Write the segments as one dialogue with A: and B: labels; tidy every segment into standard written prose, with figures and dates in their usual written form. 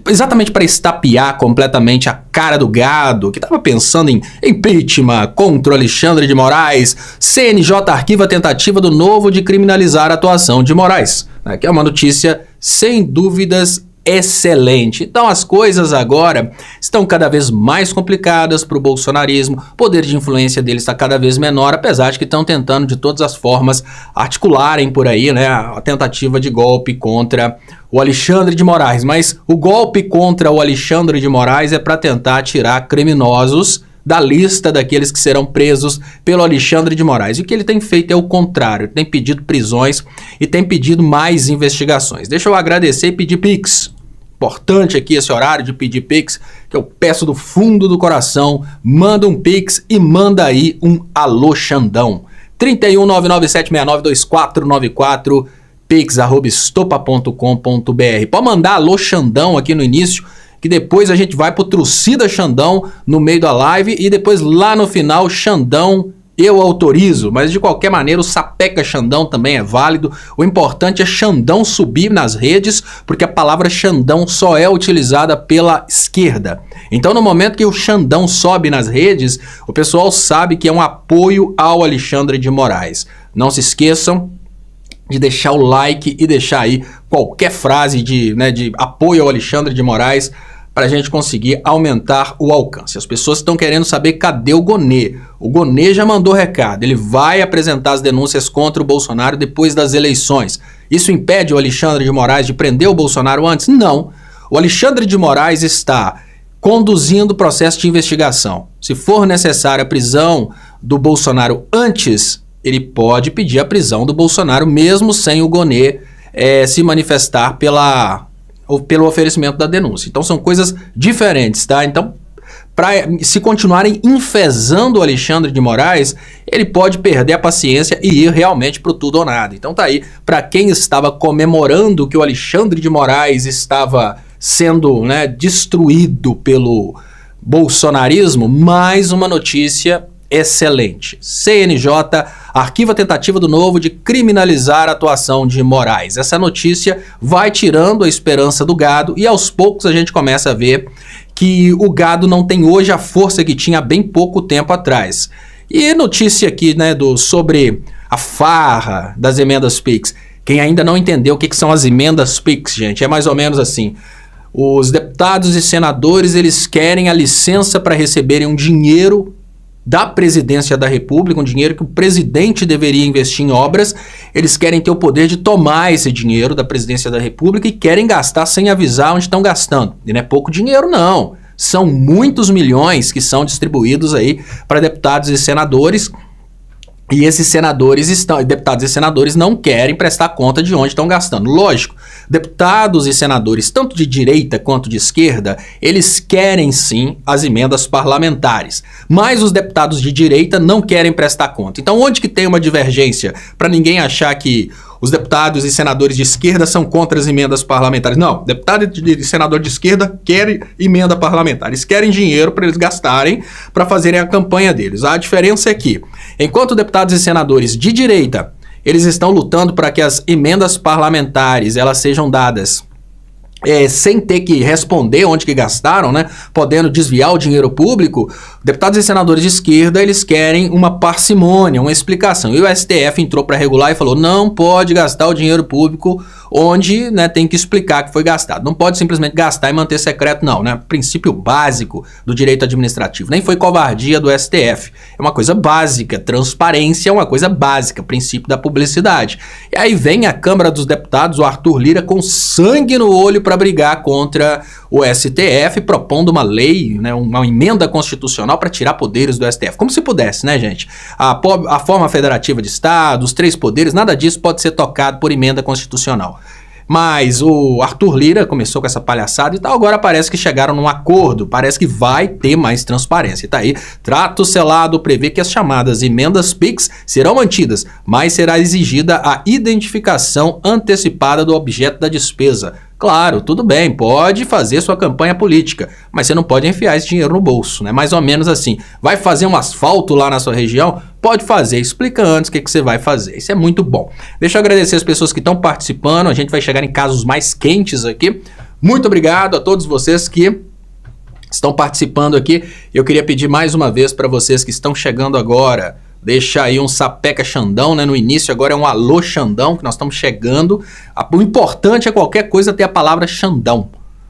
A: exatamente para estapear completamente a cara do gado, que estava pensando em impeachment contra o Alexandre de Moraes. CNJ arquiva a tentativa do Novo de criminalizar a atuação de Moraes, né, que é uma notícia sem dúvidas excelente. Então as coisas agora estão cada vez mais complicadas para o bolsonarismo, o poder de influência dele está cada vez menor, apesar de que estão tentando de todas as formas articularem por aí, né, a tentativa de golpe contra o Alexandre de Moraes. Mas o golpe contra o Alexandre de Moraes é para tentar tirar criminosos da lista daqueles que serão presos pelo Alexandre de Moraes. E o que ele tem feito é o contrário, ele tem pedido prisões e tem pedido mais investigações. Deixa eu agradecer e pedir Pix. Importante aqui esse horário de pedir Pix, que eu peço do fundo do coração, manda um Pix e manda aí um alô Xandão. 31997692494, pix@estopa.com.br. Pode mandar alô Xandão aqui no início, que depois a gente vai pro Trucida Xandão no meio da live e depois lá no final Xandão eu autorizo, mas de qualquer maneira o Sapeca Xandão também é válido. O importante é Xandão subir nas redes, porque a palavra Xandão só é utilizada pela esquerda. Então no momento que o Xandão sobe nas redes, o pessoal sabe que é um apoio ao Alexandre de Moraes. Não se esqueçam de deixar o like e deixar aí qualquer frase de apoio ao Alexandre de Moraes, para a gente conseguir aumentar o alcance. As pessoas estão querendo saber cadê o Gonê. O Gonê já mandou recado, ele vai apresentar as denúncias contra o Bolsonaro depois das eleições. Isso impede o Alexandre de Moraes de prender o Bolsonaro antes? Não. O Alexandre de Moraes está conduzindo o processo de investigação. Se for necessária a prisão do Bolsonaro antes, ele pode pedir a prisão do Bolsonaro mesmo sem o Gonê se manifestar pelo oferecimento da denúncia. Então são coisas diferentes, tá? Então, se continuarem enfezando o Alexandre de Moraes, ele pode perder a paciência e ir realmente pro tudo ou nada. Então tá aí, para quem estava comemorando que o Alexandre de Moraes estava sendo, destruído pelo bolsonarismo, mais uma notícia excelente. CNJ arquiva a tentativa do Novo de criminalizar a atuação de Moraes. Essa notícia vai tirando a esperança do gado e aos poucos a gente começa a ver que o gado não tem hoje a força que tinha há bem pouco tempo atrás. E notícia aqui, sobre a farra das emendas PIX. Quem ainda não entendeu o que são as emendas PIX, gente, é mais ou menos assim. Os deputados e senadores, eles querem a licença para receberem um dinheiro da presidência da República, um dinheiro que o presidente deveria investir em obras. Eles querem ter o poder de tomar esse dinheiro da presidência da República e querem gastar sem avisar onde estão gastando. E não é pouco dinheiro, não. São muitos milhões que são distribuídos aí para deputados e senadores. E esses deputados e senadores não querem prestar conta de onde estão gastando. Lógico, deputados e senadores, tanto de direita quanto de esquerda, eles querem sim as emendas parlamentares. Mas os deputados de direita não querem prestar conta. Então onde que tem uma divergência? Para ninguém achar que os deputados e senadores de esquerda são contra as emendas parlamentares. Não, deputado e senador de esquerda querem emenda parlamentar. Eles querem dinheiro para eles gastarem para fazerem a campanha deles. A diferença é que, enquanto deputados e senadores de direita, eles estão lutando para que as emendas parlamentares elas sejam dadas sem ter que responder onde que gastaram, podendo desviar o dinheiro público, deputados e senadores de esquerda, eles querem uma parcimônia, uma explicação. E o STF entrou para regular e falou, não pode gastar o dinheiro público onde tem que explicar que foi gastado. Não pode simplesmente gastar e manter secreto, não. Princípio básico do direito administrativo. Nem foi covardia do STF. É uma coisa básica. Transparência é uma coisa básica. Princípio da publicidade. E aí vem a Câmara dos Deputados, o Arthur Lira, com sangue no olho para brigar contra o STF, propondo uma lei, uma emenda constitucional para tirar poderes do STF. Como se pudesse, gente? A forma federativa de Estado, os 3 poderes, nada disso pode ser tocado por emenda constitucional. Mas o Arthur Lira começou com essa palhaçada e tal, agora parece que chegaram num acordo, parece que vai ter mais transparência. E tá aí, trato selado prevê que as chamadas emendas PIX serão mantidas, mas será exigida a identificação antecipada do objeto da despesa. Claro, tudo bem, pode fazer sua campanha política, mas você não pode enfiar esse dinheiro no bolso, Mais ou menos assim. Vai fazer um asfalto lá na sua região? Pode fazer, explica antes o que você vai fazer. Isso é muito bom. Deixa eu agradecer as pessoas que estão participando, a gente vai chegar em casos mais quentes aqui. Muito obrigado a todos vocês que estão participando aqui. Eu queria pedir mais uma vez para vocês que estão chegando agora, deixa aí um sapeca Xandão, né? No início agora é um alô Xandão, que nós estamos chegando. O importante é qualquer coisa ter a palavra Xandão,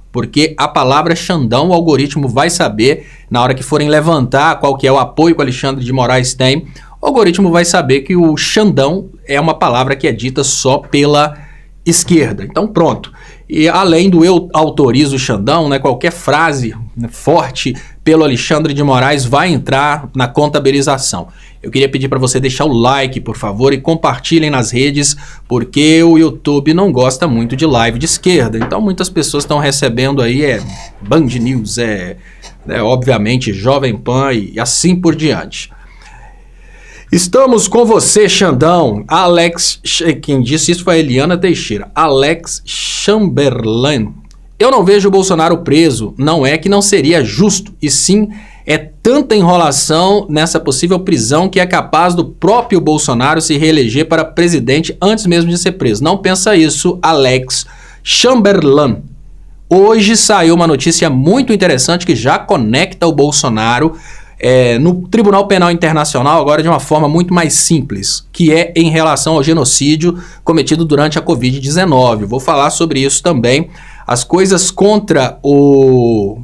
A: porque a palavra Xandão o algoritmo vai saber na hora que forem levantar qual que é o apoio que o Alexandre de Moraes tem. O algoritmo vai saber que o Xandão é uma palavra que é dita só pela esquerda. Então pronto. E além do eu autorizo o Xandão, né, qualquer frase forte pelo Alexandre de Moraes vai entrar na contabilização. Eu queria pedir para você deixar o like, por favor, e compartilhem nas redes, porque o YouTube não gosta muito de live de esquerda. Então muitas pessoas estão recebendo aí Band News, obviamente Jovem Pan e assim por diante. Estamos com você, Xandão. Alex, quem disse isso foi a Eliana Teixeira. Alex Chamberlain. Eu não vejo o Bolsonaro preso, não é que não seria justo, e sim é tanta enrolação nessa possível prisão que é capaz do próprio Bolsonaro se reeleger para presidente antes mesmo de ser preso. Não pensa isso, Alex Chamberlain. Hoje saiu uma notícia muito interessante que já conecta o Bolsonaro no Tribunal Penal Internacional, agora de uma forma muito mais simples, que é em relação ao genocídio cometido durante a Covid-19. Vou falar sobre isso também. As coisas contra o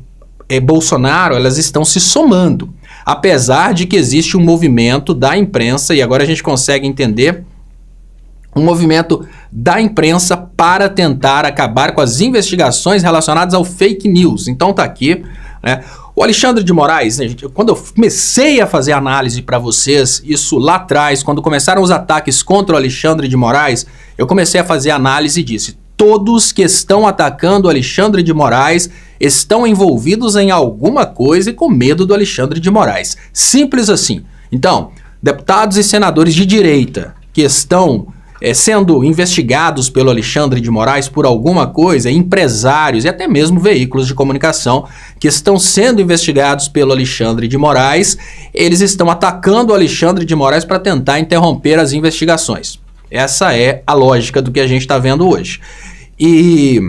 A: Bolsonaro, elas estão se somando, apesar de que existe um movimento da imprensa, e agora a gente consegue entender, um movimento da imprensa para tentar acabar com as investigações relacionadas ao fake news. Então tá aqui, né? O Alexandre de Moraes, né, gente, quando eu comecei a fazer análise para vocês, isso lá atrás, quando começaram os ataques contra o Alexandre de Moraes, eu comecei a fazer análise e disse: todos que estão atacando o Alexandre de Moraes estão envolvidos em alguma coisa e com medo do Alexandre de Moraes. Simples assim. Então, deputados e senadores de direita que estão sendo investigados pelo Alexandre de Moraes por alguma coisa, empresários e até mesmo veículos de comunicação que estão sendo investigados pelo Alexandre de Moraes, eles estão atacando o Alexandre de Moraes para tentar interromper as investigações. Essa é a lógica do que a gente está vendo hoje. E,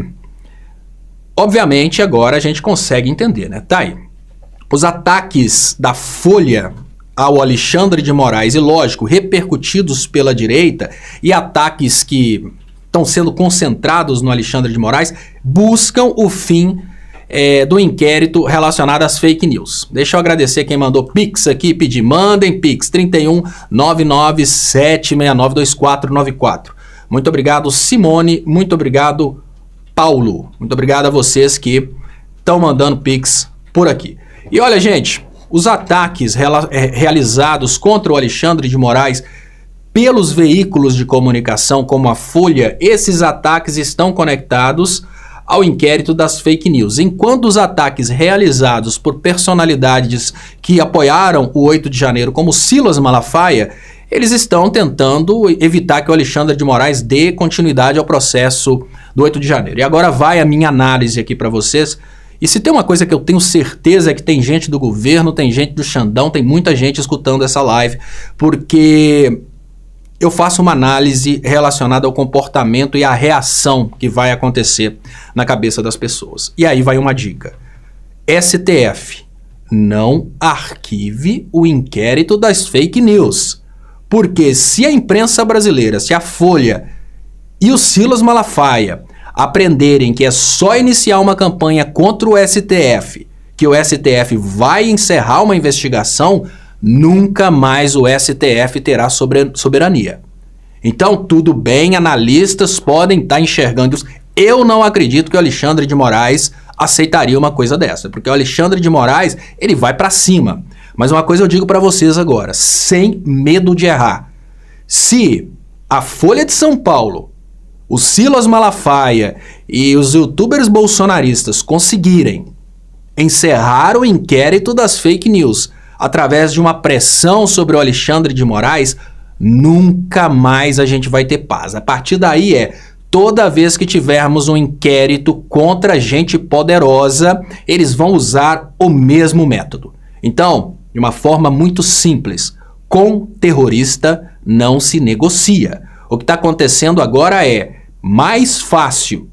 A: obviamente, agora a gente consegue entender, né? Tá aí. Os ataques da Folha ao Alexandre de Moraes, e lógico, repercutidos pela direita, e ataques que estão sendo concentrados no Alexandre de Moraes, buscam o fim do inquérito relacionado às fake news. Deixa eu agradecer quem mandou Pix aqui, pedir, mandem Pix, 31 99 769 2494. Muito obrigado, Simone, muito obrigado, Paulo, muito obrigado a vocês que estão mandando Pix por aqui. E olha, gente, os ataques realizados contra o Alexandre de Moraes pelos veículos de comunicação como a Folha, esses ataques estão conectados ao inquérito das fake news. Enquanto os ataques realizados por personalidades que apoiaram o 8 de janeiro, como Silas Malafaia, eles estão tentando evitar que o Alexandre de Moraes dê continuidade ao processo do 8 de janeiro. E agora vai a minha análise aqui para vocês. E se tem uma coisa que eu tenho certeza é que tem gente do governo, tem gente do Xandão, tem muita gente escutando essa live, porque eu faço uma análise relacionada ao comportamento e à reação que vai acontecer na cabeça das pessoas. E aí vai uma dica. STF, não arquive o inquérito das fake news. Porque se a imprensa brasileira, se a Folha e o Silas Malafaia aprenderem que é só iniciar uma campanha contra o STF, que o STF vai encerrar uma investigação, nunca mais o STF terá soberania. Então, tudo bem, analistas podem estar enxergando isso. Eu não acredito que o Alexandre de Moraes aceitaria uma coisa dessa, porque o Alexandre de Moraes, ele vai para cima. Mas uma coisa eu digo para vocês agora, sem medo de errar. Se a Folha de São Paulo, o Silas Malafaia e os youtubers bolsonaristas conseguirem encerrar o inquérito das fake news através de uma pressão sobre o Alexandre de Moraes, nunca mais a gente vai ter paz. A partir daí toda vez que tivermos um inquérito contra gente poderosa, eles vão usar o mesmo método. Então, de uma forma muito simples, com terrorista não se negocia. O que está acontecendo agora é mais fácil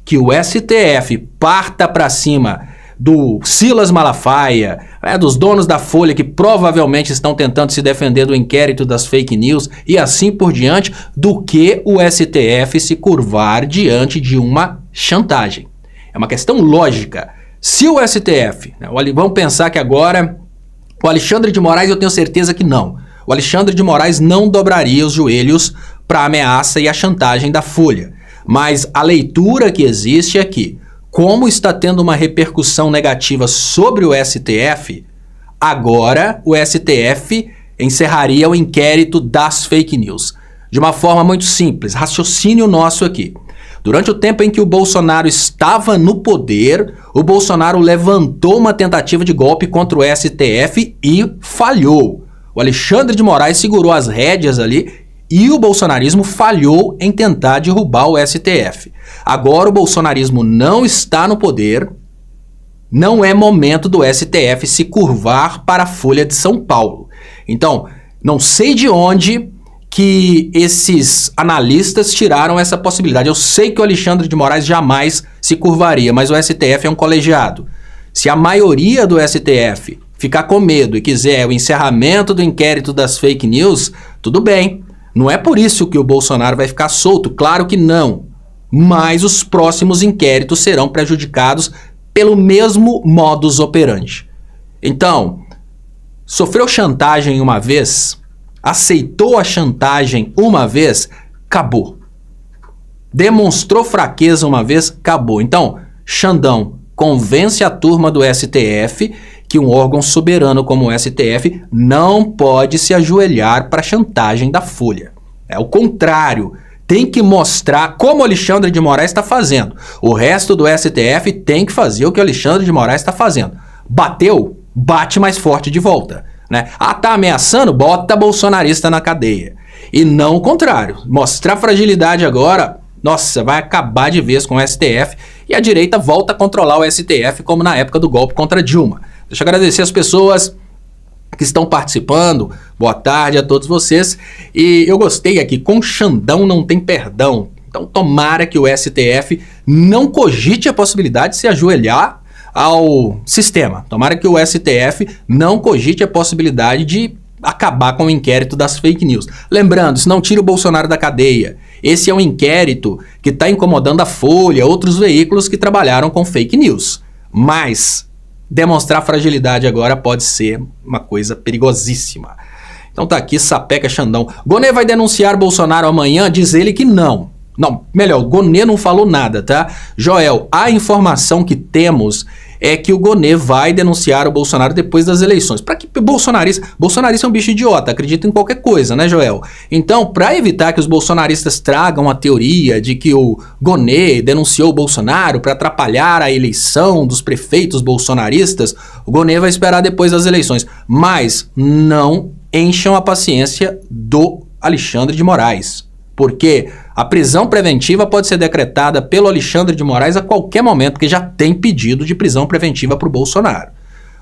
A: que o STF parta para cima do Silas Malafaia, dos donos da Folha que provavelmente estão tentando se defender do inquérito das fake news e assim por diante, do que o STF se curvar diante de uma chantagem. É uma questão lógica. Se o STF, vamos pensar que agora o Alexandre de Moraes, eu tenho certeza que não. O Alexandre de Moraes não dobraria os joelhos para a ameaça e a chantagem da Folha. Mas a leitura que existe é que, como está tendo uma repercussão negativa sobre o STF, agora o STF encerraria o inquérito das fake news. De uma forma muito simples, raciocínio nosso aqui. Durante o tempo em que o Bolsonaro estava no poder, o Bolsonaro levantou uma tentativa de golpe contra o STF e falhou. O Alexandre de Moraes segurou as rédeas ali e o bolsonarismo falhou em tentar derrubar o STF. Agora o bolsonarismo não está no poder, não é momento do STF se curvar para a Folha de São Paulo. Então, não sei de onde que esses analistas tiraram essa possibilidade. Eu sei que o Alexandre de Moraes jamais se curvaria, mas o STF é um colegiado. Se a maioria do STF ficar com medo e quiser o encerramento do inquérito das fake news, tudo bem. Não é por isso que o Bolsonaro vai ficar solto, claro que não. Mas os próximos inquéritos serão prejudicados pelo mesmo modus operandi. Então, sofreu chantagem uma vez, aceitou a chantagem uma vez, acabou. Demonstrou fraqueza uma vez, acabou. Então, Xandão, convence a turma do STF que um órgão soberano como o STF não pode se ajoelhar para a chantagem da Folha. É o contrário. Tem que mostrar como o Alexandre de Moraes está fazendo. O resto do STF tem que fazer o que o Alexandre de Moraes está fazendo. Bateu? Bate mais forte de volta. Né? Ah, tá ameaçando? Bota bolsonarista na cadeia. E não o contrário. Mostrar fragilidade agora, nossa, vai acabar de vez com o STF e a direita volta a controlar o STF como na época do golpe contra Dilma. Deixa eu agradecer as pessoas que estão participando. Boa tarde a todos vocês. E eu gostei aqui, com Xandão não tem perdão. Então tomara que o STF não cogite a possibilidade de se ajoelhar ao sistema. Tomara que o STF não cogite a possibilidade de acabar com o inquérito das fake news. Lembrando, isso não tira o Bolsonaro da cadeia. Esse é um inquérito que está incomodando a Folha, outros veículos que trabalharam com fake news. Mas demonstrar fragilidade agora pode ser uma coisa perigosíssima. Então tá aqui, Sapeca Xandão. Gonê vai denunciar Bolsonaro amanhã? Diz ele que não. Não, melhor, Gonê não falou nada, tá? Joel, a informação que temos é que o Gonê vai denunciar o Bolsonaro depois das eleições. Para que bolsonarista é um bicho idiota, acredita em qualquer coisa, né, Joel? Então, para evitar que os bolsonaristas tragam a teoria de que o Gonê denunciou o Bolsonaro para atrapalhar a eleição dos prefeitos bolsonaristas, o Gonê vai esperar depois das eleições. Mas não encham a paciência do Alexandre de Moraes. Porque a prisão preventiva pode ser decretada pelo Alexandre de Moraes a qualquer momento, porque já tem pedido de prisão preventiva para o Bolsonaro.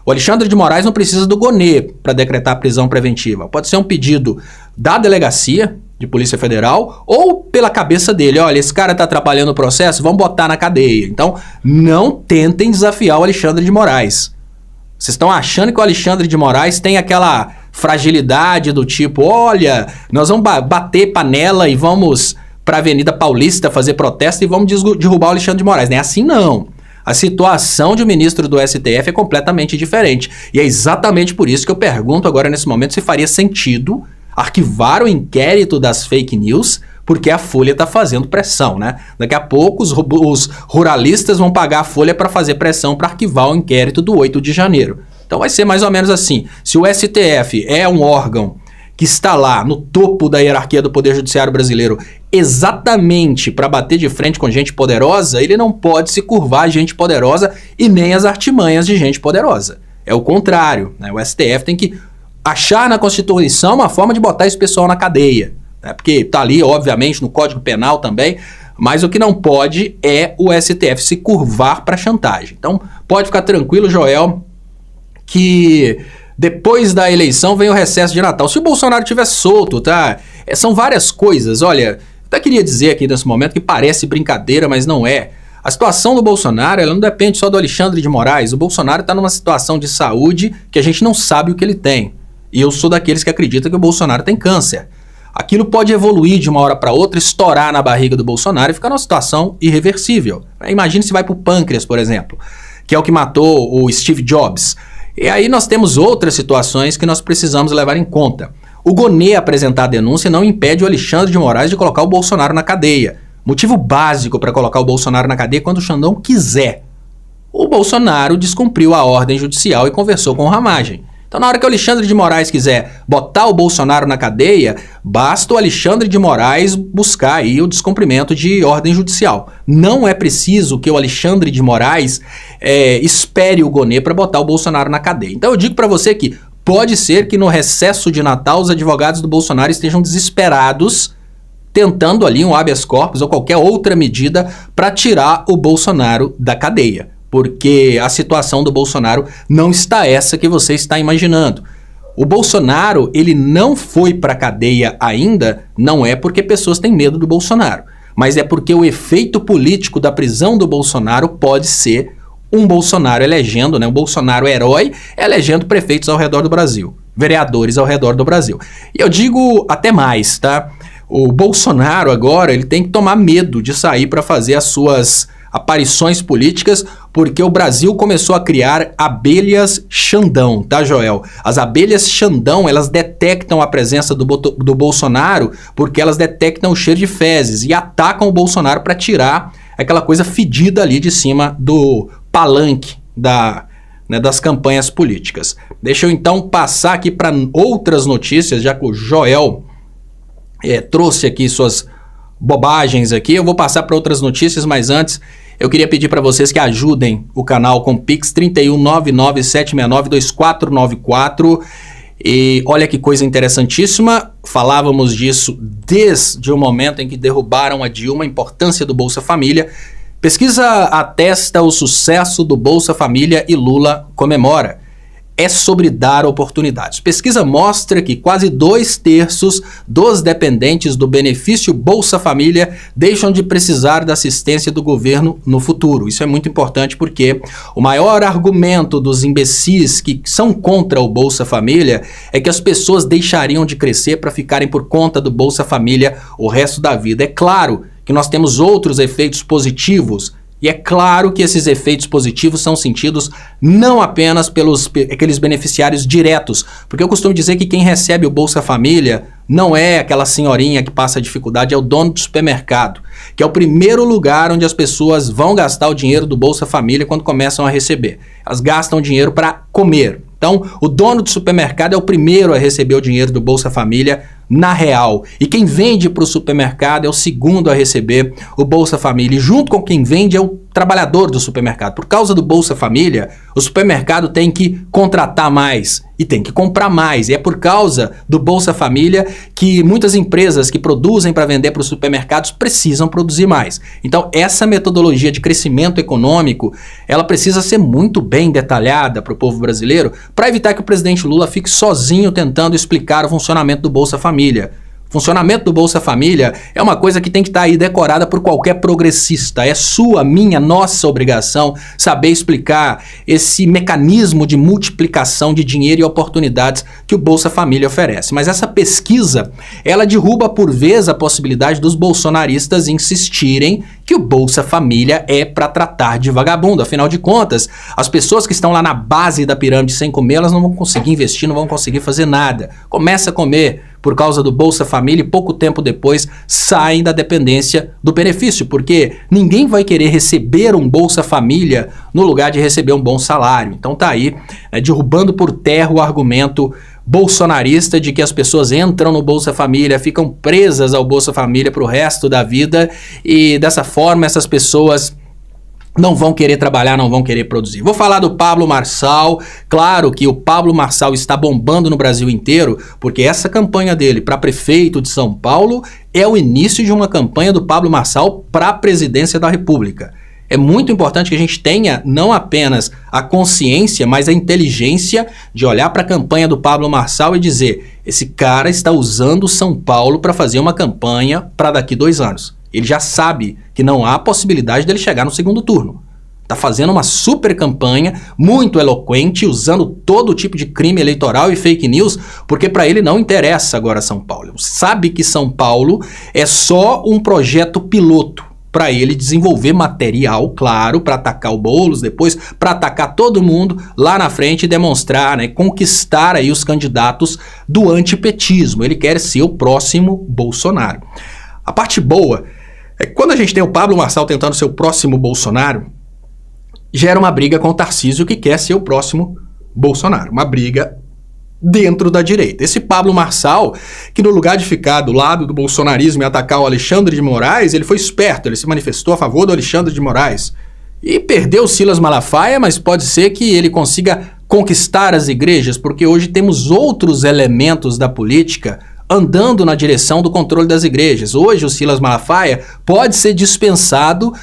A: O Alexandre de Moraes não precisa do Gonê para decretar a prisão preventiva. Pode ser um pedido da delegacia de Polícia Federal ou pela cabeça dele. Olha, esse cara está atrapalhando o processo, vamos botar na cadeia. Então, não tentem desafiar o Alexandre de Moraes. Vocês estão achando que o Alexandre de Moraes tem aquela fragilidade do tipo, olha, nós vamos bater panela e vamos para a Avenida Paulista fazer protesto e vamos derrubar o Alexandre de Moraes. Não é assim não. A situação de um ministro do STF é completamente diferente. E é exatamente por isso que eu pergunto agora nesse momento se faria sentido arquivar o inquérito das fake news, porque a Folha está fazendo pressão, né? Daqui a pouco os ruralistas vão pagar a Folha para fazer pressão para arquivar o inquérito do 8 de janeiro. Então vai ser mais ou menos assim. Se o STF é um órgão que está lá no topo da hierarquia do Poder Judiciário brasileiro exatamente para bater de frente com gente poderosa, ele não pode se curvar a gente poderosa e nem as artimanhas de gente poderosa. É o contrário, né? O STF tem que achar na Constituição uma forma de botar esse pessoal na cadeia, né? Porque está ali, obviamente, no Código Penal também, mas o que não pode é o STF se curvar para chantagem. Então pode ficar tranquilo, Joel, que depois da eleição vem o recesso de Natal. Se o Bolsonaro estiver solto, tá? São várias coisas. Olha, até queria dizer aqui nesse momento que parece brincadeira, mas não é. A situação do Bolsonaro, ela não depende só do Alexandre de Moraes. O Bolsonaro está numa situação de saúde que a gente não sabe o que ele tem. E eu sou daqueles que acreditam que o Bolsonaro tem câncer. Aquilo pode evoluir de uma hora para outra, estourar na barriga do Bolsonaro e ficar numa situação irreversível. Imagine se vai para o pâncreas, por exemplo, que é o que matou o Steve Jobs. E aí nós temos outras situações que nós precisamos levar em conta. O Gonê apresentar a denúncia não impede o Alexandre de Moraes de colocar o Bolsonaro na cadeia. Motivo básico para colocar o Bolsonaro na cadeia quando o Xandão quiser. O Bolsonaro descumpriu a ordem judicial e conversou com o Ramagem. Então, na hora que o Alexandre de Moraes quiser botar o Bolsonaro na cadeia, basta o Alexandre de Moraes buscar aí o descumprimento de ordem judicial. Não é preciso que o Alexandre de Moraes espere o Gonê para botar o Bolsonaro na cadeia. Então, eu digo para você que pode ser que no recesso de Natal os advogados do Bolsonaro estejam desesperados tentando ali um habeas corpus ou qualquer outra medida para tirar o Bolsonaro da cadeia. Porque a situação do Bolsonaro não está essa que você está imaginando. O Bolsonaro, ele não foi para a cadeia ainda, não é porque pessoas têm medo do Bolsonaro, mas é porque o efeito político da prisão do Bolsonaro pode ser um Bolsonaro elegendo, um Bolsonaro herói, elegendo prefeitos ao redor do Brasil, vereadores ao redor do Brasil. E eu digo até mais, tá? O Bolsonaro agora, ele tem que tomar medo de sair para fazer as suas aparições políticas, porque o Brasil começou a criar abelhas Xandão, tá, Joel? As abelhas Xandão, elas detectam a presença do Bolsonaro porque elas detectam o cheiro de fezes e atacam o Bolsonaro para tirar aquela coisa fedida ali de cima do palanque das campanhas políticas. Deixa eu então passar aqui para outras notícias, já que o Joel trouxe aqui suas bobagens aqui. Eu vou passar para outras notícias, mas antes eu queria pedir para vocês que ajudem o canal com Pix 31997692494. E olha que coisa interessantíssima, falávamos disso desde o momento em que derrubaram a Dilma, a importância do Bolsa Família. Pesquisa atesta o sucesso do Bolsa Família e Lula comemora. É sobre dar oportunidades. Pesquisa mostra que quase 2/3 dos dependentes do benefício Bolsa Família deixam de precisar da assistência do governo no futuro. Isso é muito importante porque o maior argumento dos imbecis que são contra o Bolsa Família é que as pessoas deixariam de crescer para ficarem por conta do Bolsa Família o resto da vida. É claro que nós temos outros efeitos positivos. E é claro que esses efeitos positivos são sentidos não apenas pelos aqueles beneficiários diretos, porque eu costumo dizer que quem recebe o Bolsa Família não é aquela senhorinha que passa dificuldade, é o dono do supermercado, que é o primeiro lugar onde as pessoas vão gastar o dinheiro do Bolsa Família quando começam a receber. Elas gastam dinheiro para comer. Então, o dono do supermercado é o primeiro a receber o dinheiro do Bolsa Família na real. E quem vende para o supermercado é o segundo a receber o Bolsa Família. E junto com quem vende é o trabalhador do supermercado. Por causa do Bolsa Família, o supermercado tem que contratar mais e tem que comprar mais. E é por causa do Bolsa Família que muitas empresas que produzem para vender para os supermercados precisam produzir mais. Então, essa metodologia de crescimento econômico, ela precisa ser muito bem detalhada para o povo brasileiro, para evitar que o presidente Lula fique sozinho tentando explicar o funcionamento do Bolsa Família. O funcionamento do Bolsa Família é uma coisa que tem que estar aí decorada por qualquer progressista. É sua, minha, nossa obrigação saber explicar esse mecanismo de multiplicação de dinheiro e oportunidades que o Bolsa Família oferece. Mas essa pesquisa, ela derruba por vez a possibilidade dos bolsonaristas insistirem que o Bolsa Família é para tratar de vagabundo. Afinal de contas, as pessoas que estão lá na base da pirâmide sem comer, elas não vão conseguir investir, não vão conseguir fazer nada. Começa a comer por causa do Bolsa Família e pouco tempo depois saem da dependência do benefício, porque ninguém vai querer receber um Bolsa Família no lugar de receber um bom salário. Então tá aí, derrubando por terra o argumento bolsonarista de que as pessoas entram no Bolsa Família, ficam presas ao Bolsa Família para o resto da vida e dessa forma essas pessoas não vão querer trabalhar, não vão querer produzir. Vou falar do Pablo Marçal. Claro que o Pablo Marçal está bombando no Brasil inteiro, porque essa campanha dele para prefeito de São Paulo é o início de uma campanha do Pablo Marçal para a presidência da República. É muito importante que a gente tenha não apenas a consciência, mas a inteligência de olhar para a campanha do Pablo Marçal e dizer: esse cara está usando São Paulo para fazer uma campanha para daqui 2 anos. Ele já sabe que não há possibilidade dele chegar no segundo turno. Está fazendo uma super campanha, muito eloquente, usando todo tipo de crime eleitoral e fake news, porque para ele não interessa agora São Paulo. Sabe que São Paulo é só um projeto piloto para ele desenvolver material, claro, para atacar o Boulos, depois para atacar todo mundo lá na frente e demonstrar, né, conquistar aí os candidatos do antipetismo. Ele quer ser o próximo Bolsonaro. A parte boa é que quando a gente tem o Pablo Marçal tentando ser o próximo Bolsonaro, gera uma briga com o Tarcísio, que quer ser o próximo Bolsonaro. Uma briga dentro da direita. Esse Pablo Marçal, que no lugar de ficar do lado do bolsonarismo e atacar o Alexandre de Moraes, ele foi esperto, ele se manifestou a favor do Alexandre de Moraes. E perdeu o Silas Malafaia, mas pode ser que ele consiga conquistar as igrejas, porque hoje temos outros elementos da política andando na direção do controle das igrejas. Hoje o Silas Malafaia pode ser dispensado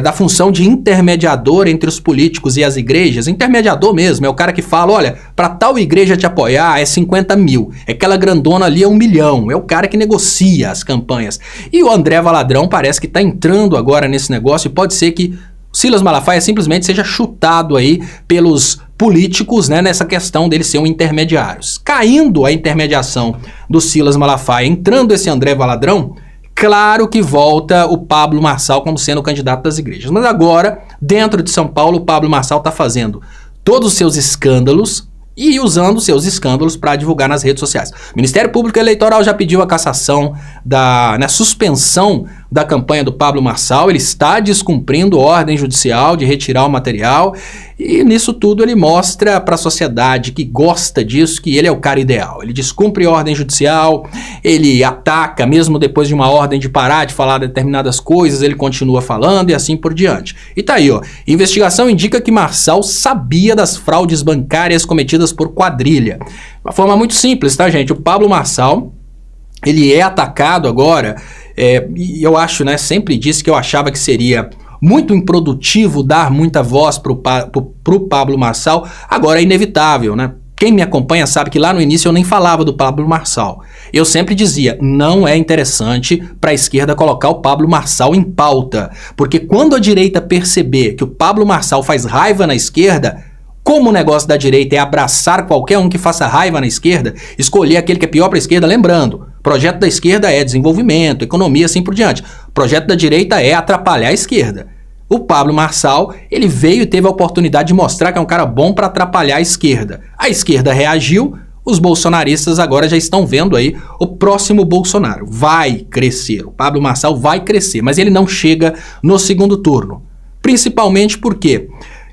A: da função de intermediador entre os políticos e as igrejas. Intermediador mesmo, é o cara que fala, olha, para tal igreja te apoiar é 50 mil, aquela grandona ali é 1 milhão, é o cara que negocia as campanhas. E o André Valadrão parece que está entrando agora nesse negócio e pode ser que Silas Malafaia simplesmente seja chutado aí pelos políticos, né, nessa questão dele ser um intermediário. Caindo a intermediação do Silas Malafaia, entrando esse André Valadrão, claro que volta o Pablo Marçal como sendo o candidato das igrejas. Mas agora, dentro de São Paulo, o Pablo Marçal está fazendo todos os seus escândalos e usando seus escândalos para divulgar nas redes sociais. O Ministério Público Eleitoral já pediu a cassação suspensão da campanha do Pablo Marçal. Ele está descumprindo ordem judicial de retirar o material e nisso tudo ele mostra para a sociedade que gosta disso que ele é o cara ideal. Ele descumpre ordem judicial, ele ataca mesmo depois de uma ordem de parar de falar determinadas coisas, ele continua falando e assim por diante. E tá aí, ó, investigação indica que Marçal sabia das fraudes bancárias cometidas por quadrilha. Uma forma muito simples, tá, gente? O Pablo Marçal, ele é atacado agora, e eu acho, né, sempre disse que eu achava que seria muito improdutivo dar muita voz pro Pablo Marçal, agora é inevitável, né? Quem me acompanha sabe que lá no início eu nem falava do Pablo Marçal. Eu sempre dizia, não é interessante para a esquerda colocar o Pablo Marçal em pauta, porque quando a direita perceber que o Pablo Marçal faz raiva na esquerda, como o negócio da direita é abraçar qualquer um que faça raiva na esquerda, escolher aquele que é pior para a esquerda, lembrando, o projeto da esquerda é desenvolvimento, economia, assim por diante. O projeto da direita é atrapalhar a esquerda. O Pablo Marçal, ele veio e teve a oportunidade de mostrar que é um cara bom para atrapalhar a esquerda. A esquerda reagiu, os bolsonaristas agora já estão vendo aí o próximo Bolsonaro. Vai crescer, o Pablo Marçal vai crescer, mas ele não chega no segundo turno. Principalmente porque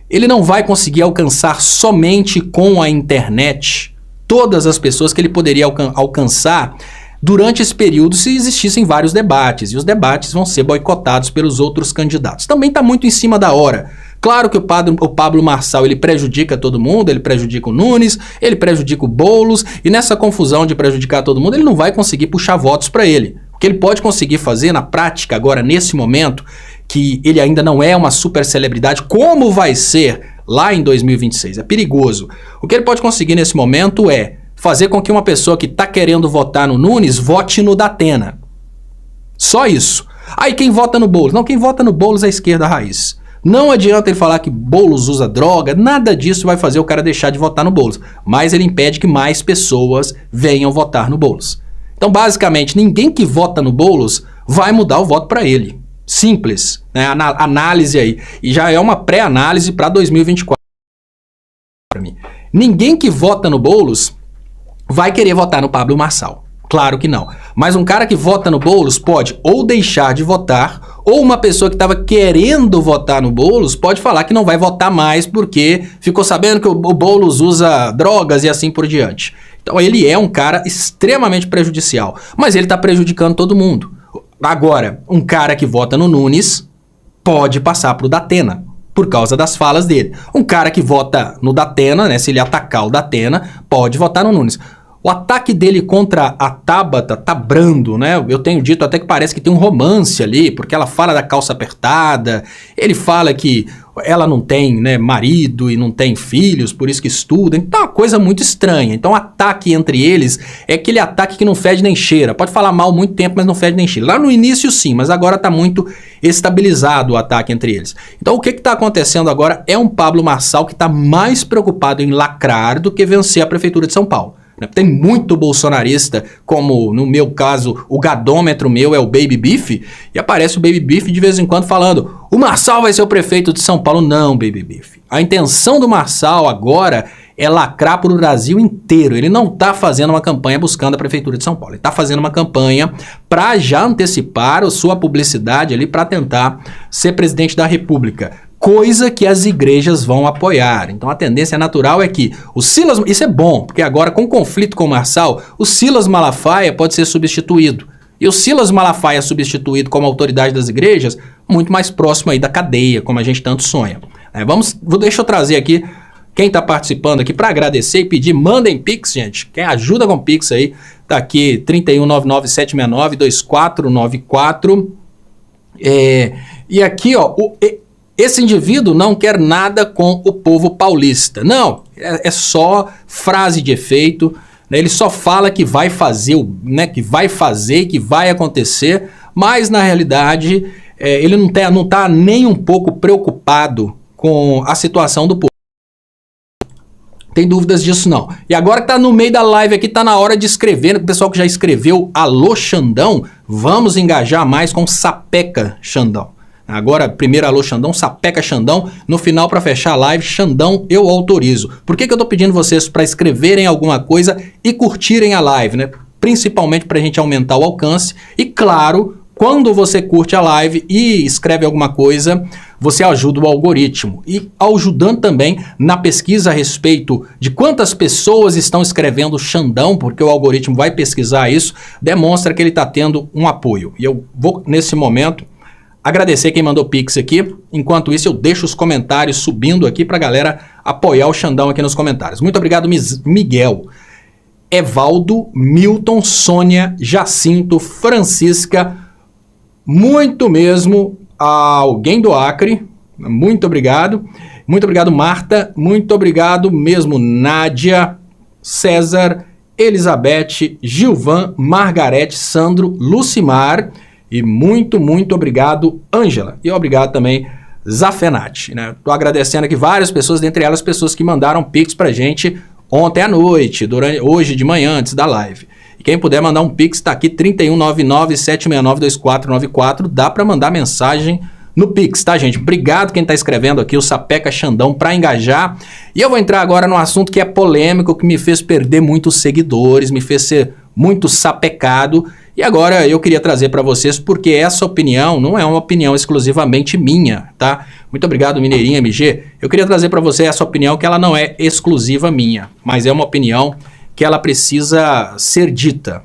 A: ele não vai conseguir alcançar somente com a internet todas as pessoas que ele poderia alcançar durante esse período se existissem vários debates, e os debates vão ser boicotados pelos outros candidatos. Também está muito em cima da hora. Claro que o Pablo Marçal, ele prejudica todo mundo, ele prejudica o Nunes, ele prejudica o Boulos, e nessa confusão de prejudicar todo mundo, ele não vai conseguir puxar votos para ele. O que ele pode conseguir fazer na prática agora, nesse momento, que ele ainda não é uma super celebridade, como vai ser lá em 2026, é perigoso. O que ele pode conseguir nesse momento é fazer com que uma pessoa que está querendo votar no Nunes vote no Datena. Só isso. Aí quem vota no Boulos? Não, quem vota no Boulos é a esquerda raiz. Não adianta ele falar que Boulos usa droga, nada disso vai fazer o cara deixar de votar no Boulos. Mas ele impede que mais pessoas venham votar no Boulos. Então, basicamente, ninguém que vota no Boulos vai mudar o voto para ele. Simples, né? Análise aí. E já é uma pré-análise para 2024 para mim. Ninguém que vota no Boulos vai querer votar no Pablo Marçal. Claro que não. Mas um cara que vota no Boulos pode ou deixar de votar, ou uma pessoa que estava querendo votar no Boulos pode falar que não vai votar mais porque ficou sabendo que o Boulos usa drogas e assim por diante. Então ele é um cara extremamente prejudicial, mas ele está prejudicando todo mundo. Agora, um cara que vota no Nunes pode passar para o Datena, por causa das falas dele. Um cara que vota no Datena, né, se ele atacar o Datena, pode votar no Nunes. O ataque dele contra a Tabata tá brando, né? Eu tenho dito até que parece que tem um romance ali, porque ela fala da calça apertada, ele fala que ela não tem, né, marido e não tem filhos, por isso que estuda. Então é uma coisa muito estranha. Então o ataque entre eles é aquele ataque que não fede nem cheira. Pode falar mal muito tempo, mas não fede nem cheira. Lá no início sim, mas agora está muito estabilizado o ataque entre eles. Então o que está acontecendo agora é um Pablo Marçal que está mais preocupado em lacrar do que vencer a Prefeitura de São Paulo. Tem muito bolsonarista, como no meu caso, o gadômetro meu é o Baby Beef, e aparece o Baby Beef de vez em quando falando: o Marçal vai ser o prefeito de São Paulo. Não, Baby Beef. A intenção do Marçal agora é lacrar para o Brasil inteiro. Ele não está fazendo uma campanha buscando a Prefeitura de São Paulo. Ele está fazendo uma campanha para já antecipar a sua publicidade ali para tentar ser presidente da República. Coisa que as igrejas vão apoiar. Então a tendência natural é que o Silas... Isso é bom, porque agora com o conflito com o Marçal, o Silas Malafaia pode ser substituído. E o Silas Malafaia substituído como autoridade das igrejas, muito mais próximo aí da cadeia, como a gente tanto sonha. Deixa eu trazer aqui quem está participando aqui para agradecer e pedir, mandem Pix, gente. Quem ajuda com Pix aí, tá aqui 31997692494. E aqui, ó... Esse indivíduo não quer nada com o povo paulista. Não, é só frase de efeito, né? Ele só fala que vai fazer, né, que vai fazer e que vai acontecer, mas na realidade ele não está nem um pouco preocupado com a situação do povo. Tem dúvidas disso não. E agora que tá no meio da live aqui, tá na hora de escrever, o pessoal que já escreveu Alô Xandão, vamos engajar mais com Sapeca Xandão. Agora, primeiro Alô Xandão, Sapeca Xandão, no final para fechar a live, Xandão, eu autorizo. Por que eu tô pedindo vocês para escreverem alguma coisa e curtirem a live, né? Principalmente para a gente aumentar o alcance e, claro, quando você curte a live e escreve alguma coisa, você ajuda o algoritmo. E ajudando também na pesquisa a respeito de quantas pessoas estão escrevendo Xandão, porque o algoritmo vai pesquisar isso, demonstra que ele está tendo um apoio. E eu vou, nesse momento, agradecer quem mandou Pix aqui. Enquanto isso, eu deixo os comentários subindo aqui para a galera apoiar o Xandão aqui nos comentários. Muito obrigado, Miguel, Evaldo, Milton, Sônia, Jacinto, Francisca, muito mesmo, alguém do Acre, muito obrigado. Muito obrigado, Marta, muito obrigado mesmo, Nádia, César, Elizabeth, Gilvan, Margarete, Sandro, Lucimar. E muito, muito obrigado, Ângela. E obrigado também, Zafenati. Né? Tô agradecendo aqui várias pessoas, dentre elas pessoas que mandaram Pix pra gente ontem à noite, hoje de manhã, antes da live. E quem puder mandar um Pix, tá aqui, 3199-769-2494. Dá pra mandar mensagem no Pix, tá, gente? Obrigado quem tá escrevendo aqui, o Sapeca Xandão, pra engajar. E eu vou entrar agora num assunto que é polêmico, que me fez perder muitos seguidores, me fez ser muito sapecado. E agora eu queria trazer para vocês, porque essa opinião não é uma opinião exclusivamente minha, tá? Muito obrigado, Mineirinha MG. Eu queria trazer para você essa opinião que ela não é exclusiva minha, mas é uma opinião que ela precisa ser dita.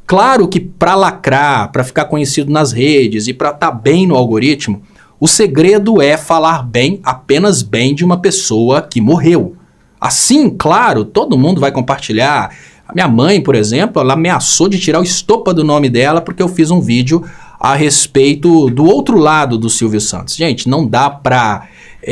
A: Claro que para lacrar, para ficar conhecido nas redes e para estar bem no algoritmo, o segredo é falar bem, apenas bem de uma pessoa que morreu. Assim, claro, todo mundo vai compartilhar. A minha mãe, por exemplo, ela ameaçou de tirar o estopa do nome dela porque eu fiz um vídeo a respeito do outro lado do Silvio Santos. Gente, não dá para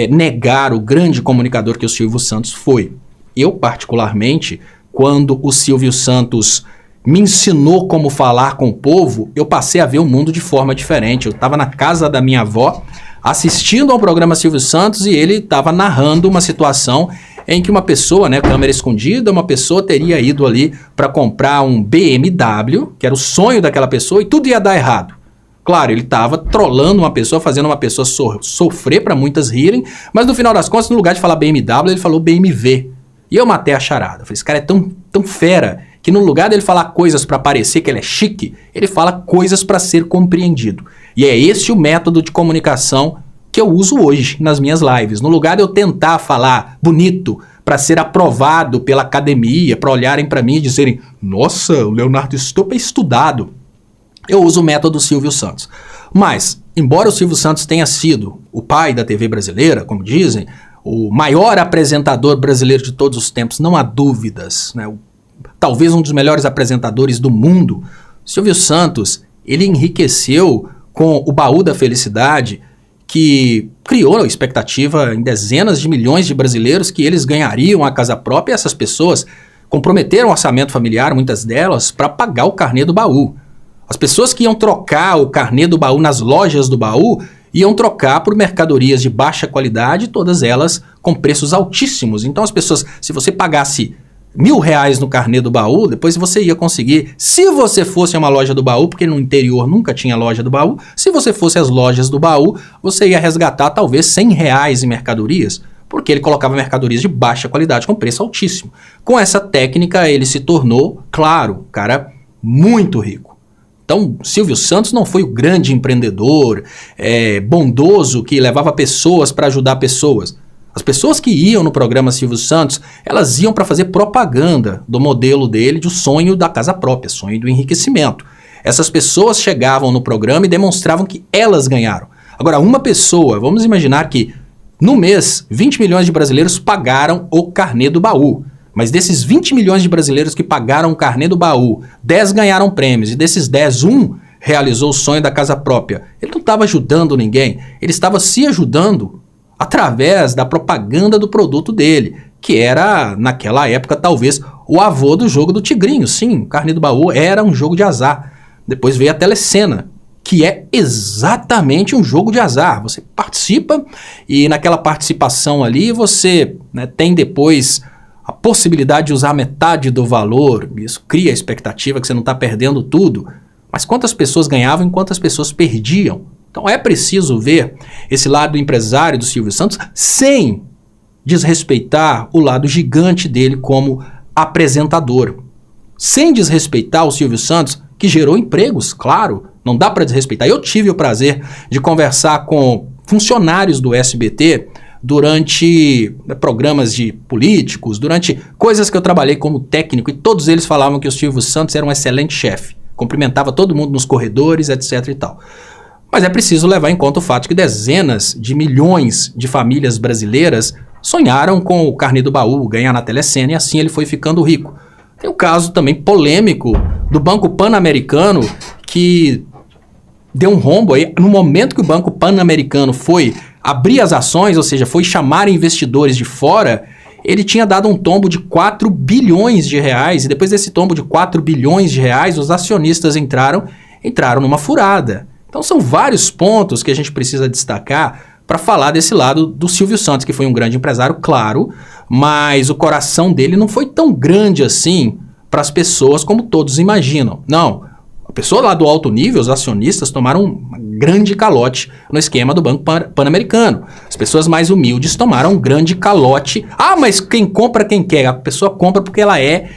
A: negar o grande comunicador que o Silvio Santos foi. Eu, particularmente, quando o Silvio Santos me ensinou como falar com o povo, eu passei a ver o mundo de forma diferente. Eu estava na casa da minha avó, assistindo ao programa Silvio Santos, e ele estava narrando uma situação em que uma pessoa, né, câmera escondida, uma pessoa teria ido ali para comprar um BMW, que era o sonho daquela pessoa, e tudo ia dar errado. Claro, ele estava trolando uma pessoa, fazendo uma pessoa sofrer para muitas rirem, mas no final das contas, no lugar de falar BMW, ele falou BMW. E eu matei a charada. Eu falei, esse cara é tão fera, que no lugar dele falar coisas para parecer que ele é chique, ele fala coisas para ser compreendido. E é esse o método de comunicação que eu uso hoje nas minhas lives. No lugar de eu tentar falar bonito para ser aprovado pela academia, para olharem para mim e dizerem, nossa, o Leonardo Stolpa é estudado, eu uso o método Silvio Santos. Mas, embora o Silvio Santos tenha sido o pai da TV brasileira, como dizem, o maior apresentador brasileiro de todos os tempos, não há dúvidas, né? Talvez um dos melhores apresentadores do mundo, Silvio Santos, ele enriqueceu com o Baú da Felicidade, que criou a expectativa em dezenas de milhões de brasileiros que eles ganhariam a casa própria, e essas pessoas comprometeram o orçamento familiar, muitas delas, para pagar o carnê do baú. As pessoas que iam trocar o carnê do baú nas lojas do baú iam trocar por mercadorias de baixa qualidade, todas elas com preços altíssimos. Então as pessoas, se você pagasse R$1.000 no carnê do baú, depois você ia conseguir, se você fosse a uma loja do baú, porque no interior nunca tinha loja do baú, se você fosse às lojas do baú, você ia resgatar talvez R$100 em mercadorias, porque ele colocava mercadorias de baixa qualidade com preço altíssimo. Com essa técnica ele se tornou, claro, cara muito rico. Então, Silvio Santos não foi o grande empreendedor, bondoso, que levava pessoas para ajudar pessoas. As pessoas que iam no programa Silvio Santos, elas iam para fazer propaganda do modelo dele, de um sonho da casa própria, sonho do enriquecimento. Essas pessoas chegavam no programa e demonstravam que elas ganharam. Agora, uma pessoa, vamos imaginar que no mês, 20 milhões de brasileiros pagaram o carnê do baú. Mas desses 20 milhões de brasileiros que pagaram o carnê do baú, 10 ganharam prêmios, e desses 10, um realizou o sonho da casa própria. Ele não estava ajudando ninguém, ele estava se ajudando através da propaganda do produto dele, que era, naquela época, talvez o avô do jogo do Tigrinho. Sim, o carnê do baú era um jogo de azar. Depois veio a Telecena, que é exatamente um jogo de azar. Você participa e naquela participação ali você, né, tem depois a possibilidade de usar metade do valor. Isso cria a expectativa que você não está perdendo tudo. Mas quantas pessoas ganhavam e quantas pessoas perdiam? Então é preciso ver esse lado empresário do Silvio Santos sem desrespeitar o lado gigante dele como apresentador. Sem desrespeitar o Silvio Santos, que gerou empregos, claro, não dá para desrespeitar. Eu tive o prazer de conversar com funcionários do SBT durante programas de políticos, durante coisas que eu trabalhei como técnico, e todos eles falavam que o Silvio Santos era um excelente chefe, cumprimentava todo mundo nos corredores, etc e tal. Mas é preciso levar em conta o fato que dezenas de milhões de famílias brasileiras sonharam com o carnê do baú, ganhar na Telecena, e assim ele foi ficando rico. Tem o caso também polêmico do Banco Pan-Americano, que deu um rombo aí. No momento que o Banco Pan-Americano foi abrir as ações, ou seja, foi chamar investidores de fora, ele tinha dado um tombo de 4 bilhões de reais, e depois desse tombo de 4 bilhões de reais, os acionistas entraram numa furada. Então são vários pontos que a gente precisa destacar para falar desse lado do Silvio Santos, que foi um grande empresário, claro, mas o coração dele não foi tão grande assim para as pessoas como todos imaginam. Não, a pessoa lá do alto nível, os acionistas, tomaram um grande calote no esquema do Banco Pan-Americano. As pessoas mais humildes tomaram um grande calote. Ah, mas quem compra quem quer? A pessoa compra porque ela é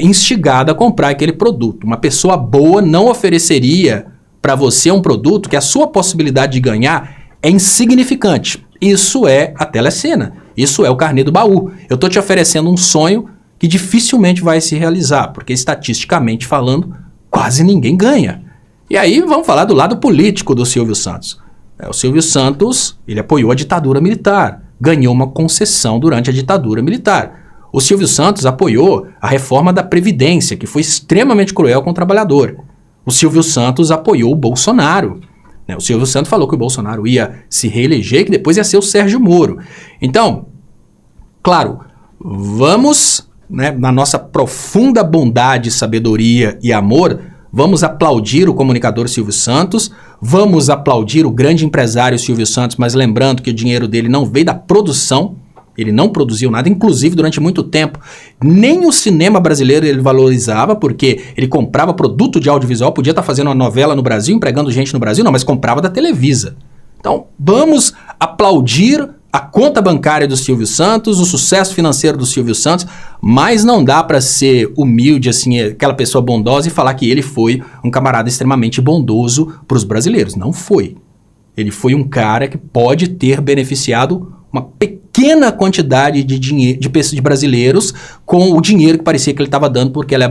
A: instigada a comprar aquele produto. Uma pessoa boa não ofereceria para você um produto que a sua possibilidade de ganhar é insignificante. Isso é a Telecena. Isso é o carnê do baú. Eu estou te oferecendo um sonho que dificilmente vai se realizar, porque estatisticamente falando, quase ninguém ganha. E aí vamos falar do lado político do Silvio Santos. O Silvio Santos, ele apoiou a ditadura militar, ganhou uma concessão durante a ditadura militar. O Silvio Santos apoiou a reforma da Previdência, que foi extremamente cruel com o trabalhador. O Silvio Santos apoiou o Bolsonaro. O Silvio Santos falou que o Bolsonaro ia se reeleger e que depois ia ser o Sérgio Moro. Então, claro, vamos, na nossa profunda bondade, sabedoria e amor, vamos aplaudir o comunicador Silvio Santos, vamos aplaudir o grande empresário Silvio Santos, mas lembrando que o dinheiro dele não veio da produção, ele não produziu nada, inclusive durante muito tempo, nem o cinema brasileiro ele valorizava, porque ele comprava produto de audiovisual, podia estar fazendo uma novela no Brasil, empregando gente no Brasil, não, mas comprava da Televisa. Então, vamos aplaudir a conta bancária do Silvio Santos, o sucesso financeiro do Silvio Santos, mas não dá para ser humilde, assim, aquela pessoa bondosa e falar que ele foi um camarada extremamente bondoso para os brasileiros. Não foi. Ele foi um cara que pode ter beneficiado uma pequena quantidade de brasileiros com o dinheiro que parecia que ele estava dando porque ele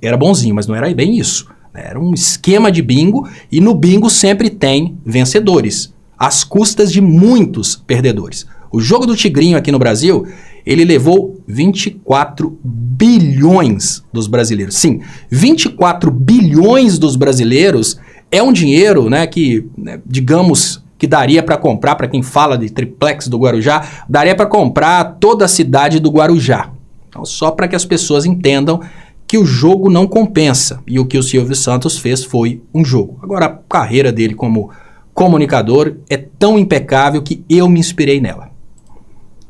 A: era bonzinho, mas não era bem isso. Era um esquema de bingo e no bingo sempre tem vencedores, às custas de muitos perdedores. O jogo do Tigrinho aqui no Brasil, ele levou 24 bilhões dos brasileiros. Sim, 24 bilhões dos brasileiros é um dinheiro, que, digamos, que daria para comprar, para quem fala de triplex do Guarujá, daria para comprar toda a cidade do Guarujá. Então, só para que as pessoas entendam que o jogo não compensa. E o que o Silvio Santos fez foi um jogo. Agora, a carreira dele como comunicador é tão impecável que eu me inspirei nela.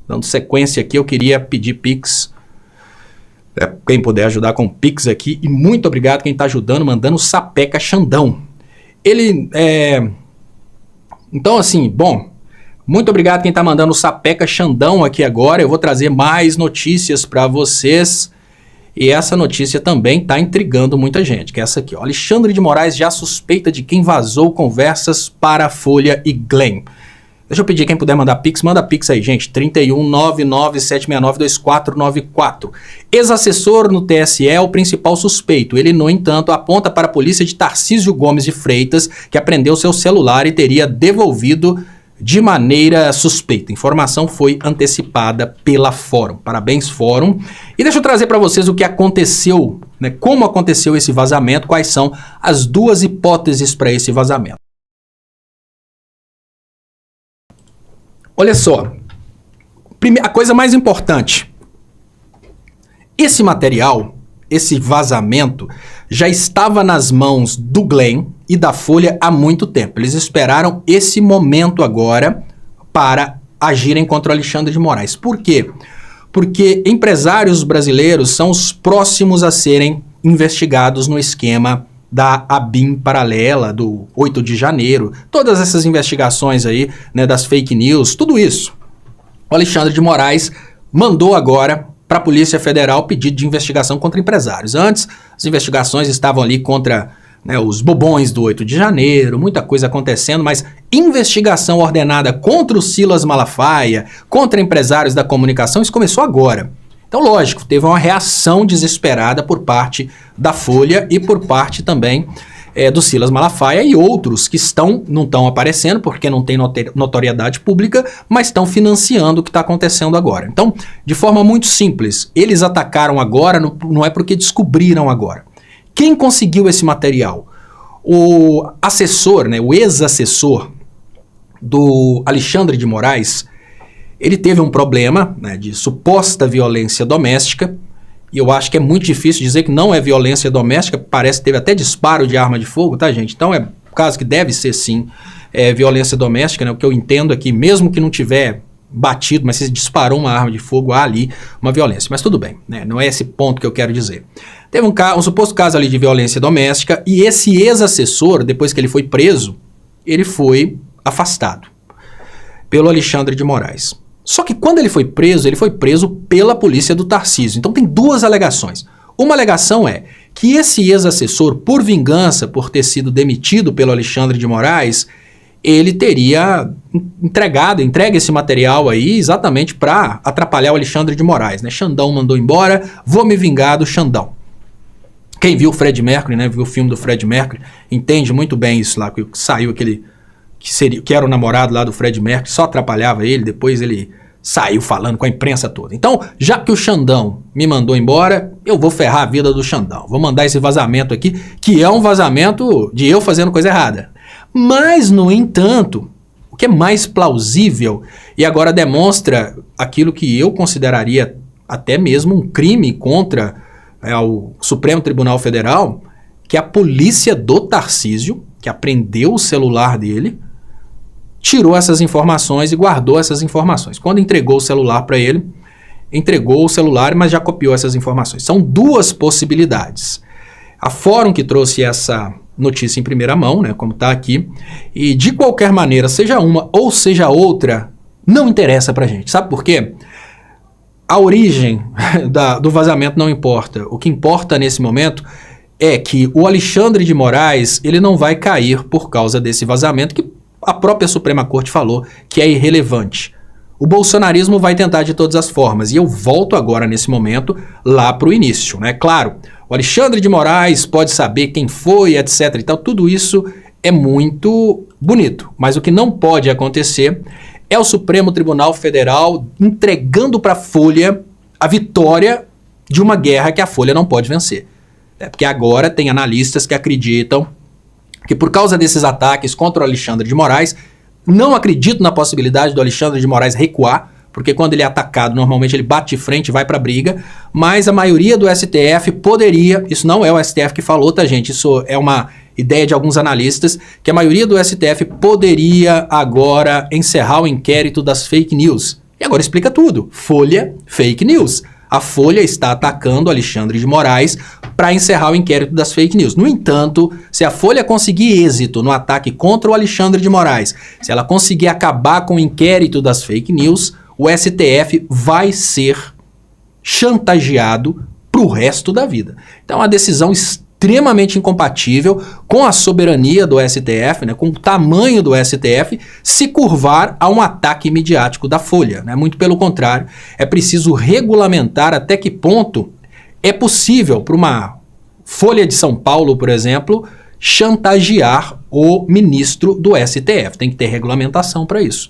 A: Dando sequência aqui, eu queria pedir Pix. Quem puder ajudar com Pix aqui. E muito obrigado quem está ajudando, mandando Sapeca Xandão. Então, assim, bom, muito obrigado quem está mandando o Sapeca Xandão aqui agora. Eu vou trazer mais notícias para vocês. E essa notícia também está intrigando muita gente, que é essa aqui, ó. Alexandre de Moraes já suspeita de quem vazou conversas para a Folha e Glenn. Deixa eu pedir, quem puder mandar Pix, manda Pix aí, gente. 31997692494. Ex-assessor no TSE é o principal suspeito. Ele, no entanto, aponta para a polícia de Tarcísio Gomes de Freitas, que apreendeu seu celular e teria devolvido de maneira suspeita. A informação foi antecipada pela Fórum. Parabéns, Fórum. E deixa eu trazer para vocês o que aconteceu, né? Como aconteceu esse vazamento, quais são as duas hipóteses para esse vazamento. Olha só, a coisa mais importante, esse material, esse vazamento, já estava nas mãos do Glenn e da Folha há muito tempo. Eles esperaram esse momento agora para agirem contra o Alexandre de Moraes. Por quê? Porque empresários brasileiros são os próximos a serem investigados no esquema da ABIN paralela, do 8 de janeiro, todas essas investigações aí, né, das fake news, tudo isso. O Alexandre de Moraes mandou agora para a Polícia Federal pedido de investigação contra empresários. Antes, as investigações estavam ali contra, né, os bobões do 8 de janeiro, muita coisa acontecendo, mas investigação ordenada contra o Silas Malafaia, contra empresários da comunicação, isso começou agora. Então, lógico, teve uma reação desesperada por parte da Folha e por parte também do Silas Malafaia e outros que não estão aparecendo porque não tem notoriedade pública, mas estão financiando o que está acontecendo agora. Então, de forma muito simples, eles atacaram agora, não é porque descobriram agora. Quem conseguiu esse material? O assessor, né, o ex-assessor do Alexandre de Moraes, ele teve um problema, né, de suposta violência doméstica, e eu acho que é muito difícil dizer que não é violência doméstica, parece que teve até disparo de arma de fogo, tá, gente? Então é um caso que deve ser, sim, violência doméstica, né? O que eu entendo aqui, mesmo que não tiver batido, mas se disparou uma arma de fogo, há ali uma violência. Mas tudo bem, né? Não é esse ponto que eu quero dizer. Teve um suposto caso ali de violência doméstica, e esse ex-assessor, depois que ele foi preso, ele foi afastado pelo Alexandre de Moraes. Só que quando ele foi preso pela polícia do Tarcísio. Então tem duas alegações. Uma alegação é que esse ex-assessor, por vingança, por ter sido demitido pelo Alexandre de Moraes, ele teria entregue esse material aí exatamente para atrapalhar o Alexandre de Moraes, né? Xandão mandou embora, vou me vingar do Xandão. Quem viu o Fred Mercury, né? Viu o filme do Fred Mercury, entende muito bem isso lá, que saiu aquele... Que era o namorado lá do Fred Mercury, só atrapalhava ele, depois ele saiu falando com a imprensa toda. Então, já que o Xandão me mandou embora, eu vou ferrar a vida do Xandão. Vou mandar esse vazamento aqui, que é um vazamento de eu fazendo coisa errada. Mas, no entanto, o que é mais plausível, e agora demonstra aquilo que eu consideraria até mesmo um crime contra o Supremo Tribunal Federal, que a polícia do Tarcísio, que apreendeu o celular dele, tirou essas informações e guardou essas informações. Quando entregou o celular para ele, entregou o celular, mas já copiou essas informações. São duas possibilidades. A Fórum que trouxe essa notícia em primeira mão, né, como está aqui, e de qualquer maneira, seja uma ou seja outra, não interessa para a gente. Sabe por quê? A origem do vazamento não importa. O que importa nesse momento é que o Alexandre de Moraes, ele não vai cair por causa desse vazamento que a própria Suprema Corte falou que é irrelevante. O bolsonarismo vai tentar de todas as formas, e eu volto agora nesse momento lá para o início, né? Claro, o Alexandre de Moraes pode saber quem foi, etc. e tal, tudo isso é muito bonito, mas o que não pode acontecer é o Supremo Tribunal Federal entregando para a Folha a vitória de uma guerra que a Folha não pode vencer. Porque agora tem analistas que acreditam que por causa desses ataques contra o Alexandre de Moraes, Não acredito na possibilidade do Alexandre de Moraes recuar, porque quando ele é atacado, normalmente ele bate de frente e vai para a briga, mas a maioria do STF poderia, isso não é o STF que falou, tá, gente? Isso é uma ideia de alguns analistas, que a maioria do STF poderia agora encerrar o inquérito das fake news. E agora explica tudo. Folha, fake news. A Folha está atacando Alexandre de Moraes para encerrar o inquérito das fake news. No entanto, se a Folha conseguir êxito no ataque contra o Alexandre de Moraes, se ela conseguir acabar com o inquérito das fake news, o STF vai ser chantageado para o resto da vida. Então, é uma decisão extremamente incompatível com a soberania do STF, né, com o tamanho do STF, se curvar a um ataque midiático da Folha, né? Muito pelo contrário, é preciso regulamentar até que ponto é possível para uma Folha de São Paulo, por exemplo, chantagear o ministro do STF. Tem que ter regulamentação para isso.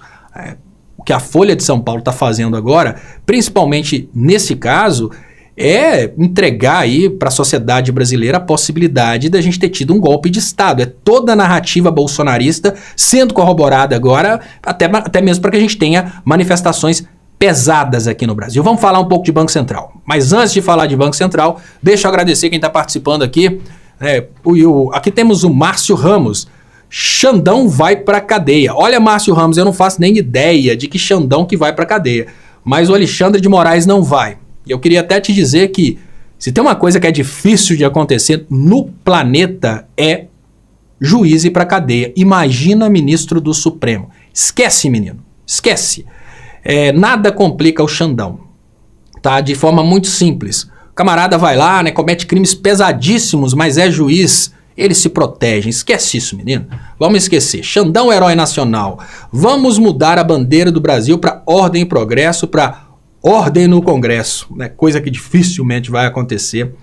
A: O que a Folha de São Paulo está fazendo agora, principalmente nesse caso, é entregar aí para a sociedade brasileira a possibilidade da gente ter tido um golpe de Estado. É toda a narrativa bolsonarista sendo corroborada agora, até mesmo para que a gente tenha manifestações pesadas aqui no Brasil. Vamos falar um pouco de Banco Central. Mas antes de falar de Banco Central, deixa eu agradecer quem está participando aqui. Aqui temos o Márcio Ramos. Xandão vai para cadeia. Olha, Márcio Ramos, eu não faço nem ideia de que Xandão que vai para cadeia. Mas o Alexandre de Moraes não vai. Eu queria até te dizer que se tem uma coisa que é difícil de acontecer no planeta é juiz ir para cadeia. Imagina ministro do Supremo. Esquece, menino. Esquece. Nada complica o Xandão. Tá? De forma muito simples. O camarada vai lá, né, comete crimes pesadíssimos, mas é juiz. Eles se protegem. Esquece isso, menino. Vamos esquecer. Xandão, herói nacional. Vamos mudar a bandeira do Brasil para ordem e progresso, para ordem no Congresso, né? Coisa que dificilmente vai acontecer.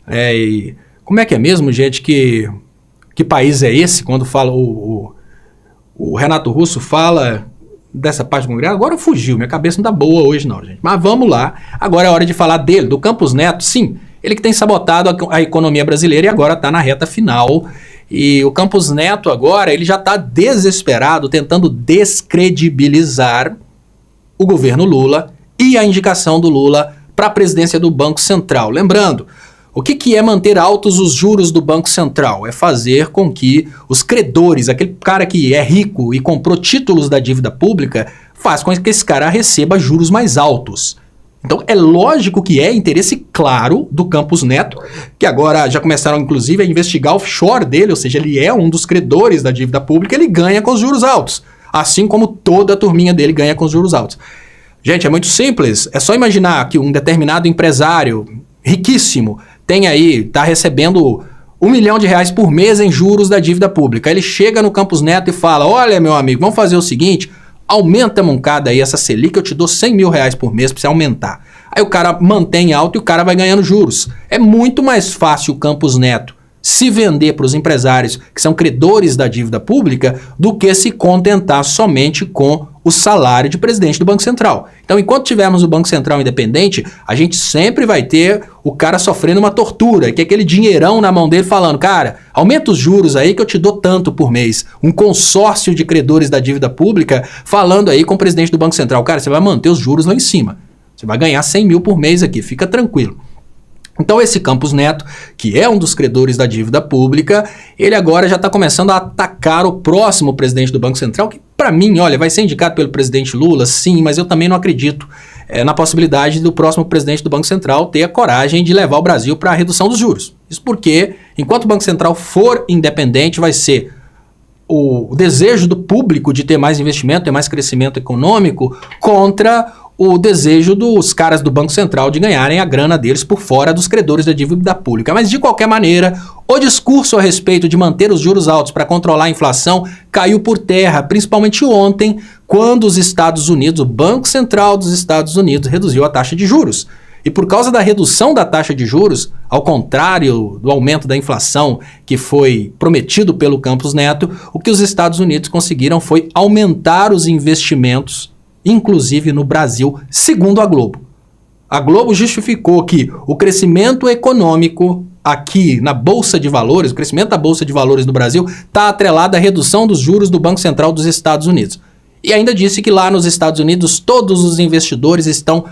A: E como é que é mesmo, gente? Que país é esse? Quando fala o Renato Russo fala dessa parte do Congresso, agora fugiu, minha cabeça não tá boa hoje não, gente. Mas vamos lá, agora é hora de falar dele, do Campos Neto. Sim, ele que tem sabotado a economia brasileira e agora está na reta final. E o Campos Neto agora, ele já está desesperado, tentando descredibilizar o governo Lula e a indicação do Lula para a presidência do Banco Central. Lembrando, o que é manter altos os juros do Banco Central? É fazer com que os credores, aquele cara que é rico e comprou títulos da dívida pública, faz com que esse cara receba juros mais altos. Então é lógico que é interesse claro do Campos Neto, que agora já começaram inclusive a investigar o offshore dele, ou seja, ele é um dos credores da dívida pública, ele ganha com os juros altos, assim como toda a turminha dele ganha com os juros altos. Gente, é muito simples, é só imaginar que um determinado empresário riquíssimo está recebendo R$1 milhão por mês em juros da dívida pública. Ele chega no Campos Neto e fala, olha meu amigo, vamos fazer o seguinte, aumenta a moncada aí, essa Selic, eu te dou R$100 mil por mês para você aumentar. Aí o cara mantém alto e o cara vai ganhando juros. É muito mais fácil o Campos Neto se vender para os empresários que são credores da dívida pública do que se contentar somente com o salário de presidente do Banco Central. Então, enquanto tivermos o Banco Central independente, a gente sempre vai ter o cara sofrendo uma tortura, que é aquele dinheirão na mão dele falando, cara, aumenta os juros aí que eu te dou tanto por mês. Um consórcio de credores da dívida pública falando aí com o presidente do Banco Central, cara, você vai manter os juros lá em cima. Você vai ganhar 100 mil por mês aqui, fica tranquilo. Então esse Campos Neto, que é um dos credores da dívida pública, ele agora já está começando a atacar o próximo presidente do Banco Central, que para mim, olha, vai ser indicado pelo presidente Lula, sim, mas eu também não acredito na possibilidade do próximo presidente do Banco Central ter a coragem de levar o Brasil para a redução dos juros. Isso porque, enquanto o Banco Central for independente, vai ser o desejo do público de ter mais investimento, ter mais crescimento econômico, contra o desejo dos caras do Banco Central de ganharem a grana deles por fora dos credores da dívida pública. Mas, de qualquer maneira, o discurso a respeito de manter os juros altos para controlar a inflação caiu por terra, principalmente ontem, quando os Estados Unidos, o Banco Central dos Estados Unidos, reduziu a taxa de juros. E por causa da redução da taxa de juros, ao contrário do aumento da inflação que foi prometido pelo Campos Neto, o que os Estados Unidos conseguiram foi aumentar os investimentos, inclusive no Brasil, segundo a Globo. A Globo justificou que o crescimento econômico aqui na Bolsa de Valores, o crescimento da Bolsa de Valores do Brasil está atrelado à redução dos juros do Banco Central dos Estados Unidos. E ainda disse que lá nos Estados Unidos todos os investidores estão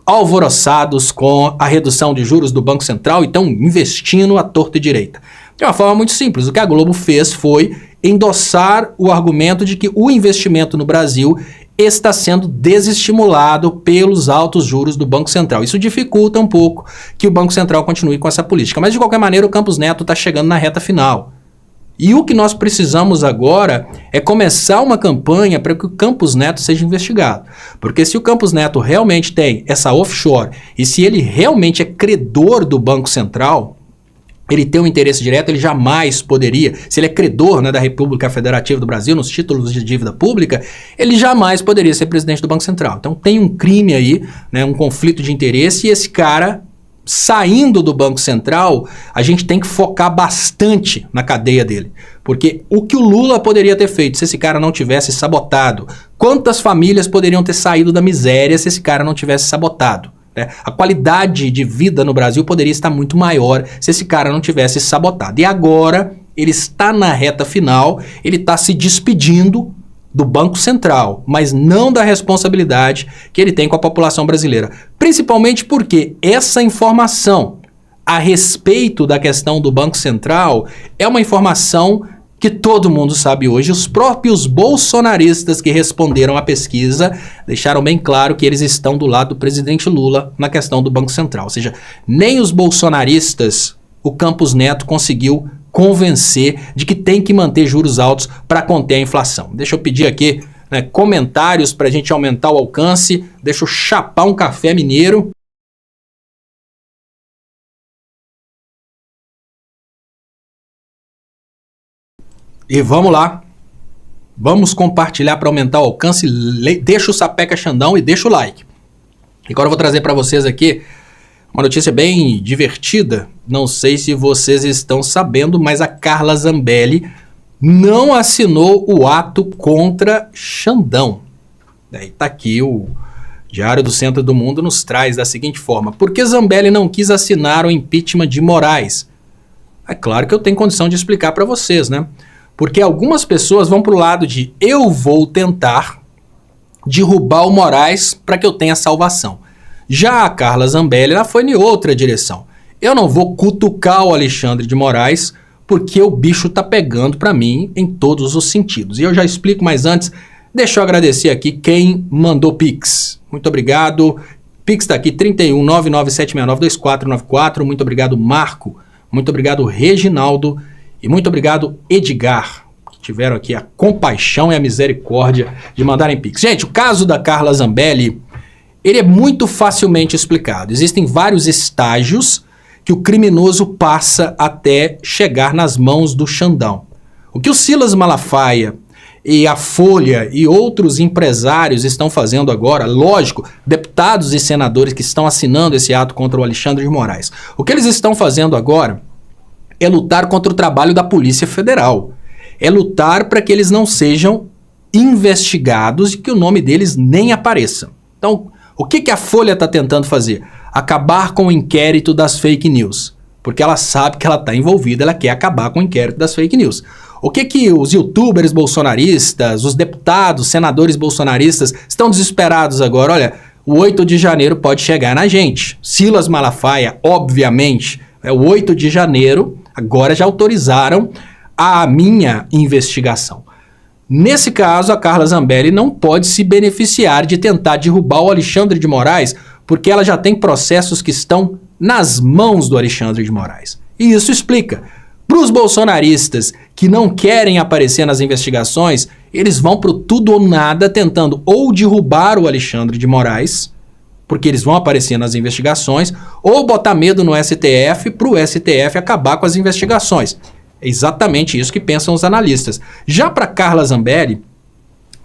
A: alvoroçados com a redução de juros do Banco Central e estão investindo à torta e direita. De uma forma muito simples, o que a Globo fez foi endossar o argumento de que o investimento no Brasil está sendo desestimulado pelos altos juros do Banco Central. Isso dificulta um pouco que o Banco Central continue com essa política. Mas, de qualquer maneira, o Campos Neto está chegando na reta final. E o que nós precisamos agora é começar uma campanha para que o Campos Neto seja investigado. Porque se o Campos Neto realmente tem essa offshore e se ele realmente é credor do Banco Central, ele tem um interesse direto, ele jamais poderia, se ele é credor, né, da República Federativa do Brasil, nos títulos de dívida pública, ele jamais poderia ser presidente do Banco Central. Então tem um crime aí, né, um conflito de interesse, e esse cara, saindo do Banco Central, a gente tem que focar bastante na cadeia dele. Porque o que o Lula poderia ter feito se esse cara não tivesse sabotado? Quantas famílias poderiam ter saído da miséria se esse cara não tivesse sabotado? A qualidade de vida no Brasil poderia estar muito maior se esse cara não tivesse sabotado. E agora ele está na reta final, ele está se despedindo do Banco Central, mas não da responsabilidade que ele tem com a população brasileira. Principalmente porque essa informação a respeito da questão do Banco Central é uma informação que todo mundo sabe hoje. Os próprios bolsonaristas que responderam à pesquisa deixaram bem claro que eles estão do lado do presidente Lula na questão do Banco Central. Ou seja, nem os bolsonaristas o Campos Neto conseguiu convencer de que tem que manter juros altos para conter a inflação. Deixa eu pedir aqui, né, comentários para a gente aumentar o alcance. Deixa eu chapar um café mineiro. E vamos lá, vamos compartilhar para aumentar o alcance, deixa o Sapeca Xandão e deixa o like. Agora eu vou trazer para vocês aqui uma notícia bem divertida, não sei se vocês estão sabendo, mas a Carla Zambelli não assinou o ato contra Xandão. Daí tá aqui o Diário do Centro do Mundo nos traz da seguinte forma: por que Zambelli não quis assinar o impeachment de Moraes? É claro que eu tenho condição de explicar para vocês, né? Porque algumas pessoas vão para o lado de eu vou tentar derrubar o Moraes para que eu tenha salvação. Já a Carla Zambelli, ela foi em outra direção. Eu não vou cutucar o Alexandre de Moraes porque o bicho tá pegando para mim em todos os sentidos. E eu já explico, mas antes, deixa eu agradecer aqui quem mandou Pix. Muito obrigado. Pix tá aqui, 31997692494. Muito obrigado, Marco. Muito obrigado, Reginaldo. E muito obrigado, Edgar, que tiveram aqui a compaixão e a misericórdia de mandarem Pix. Gente, o caso da Carla Zambelli, ele é muito facilmente explicado. Existem vários estágios que o criminoso passa até chegar nas mãos do Xandão. O que o Silas Malafaia e a Folha e outros empresários estão fazendo agora, lógico, deputados e senadores que estão assinando esse ato contra o Alexandre de Moraes. O que eles estão fazendo agora é lutar contra o trabalho da Polícia Federal. É lutar para que eles não sejam investigados e que o nome deles nem apareça. Então, o que a Folha está tentando fazer? Acabar com o inquérito das fake news. Porque ela sabe que ela está envolvida, ela quer acabar com o inquérito das fake news. O que os youtubers bolsonaristas, os deputados, senadores bolsonaristas estão desesperados agora? Olha, o 8 de janeiro pode chegar na gente. Silas Malafaia, obviamente, é o 8 de janeiro, agora já autorizaram a minha investigação. Nesse caso, a Carla Zambelli não pode se beneficiar de tentar derrubar o Alexandre de Moraes, porque ela já tem processos que estão nas mãos do Alexandre de Moraes. E isso explica. Para os bolsonaristas que não querem aparecer nas investigações, eles vão para o tudo ou nada tentando ou derrubar o Alexandre de Moraes, porque eles vão aparecer nas investigações, ou botar medo no STF para o STF acabar com as investigações. É exatamente isso que pensam os analistas. Já para Carla Zambelli,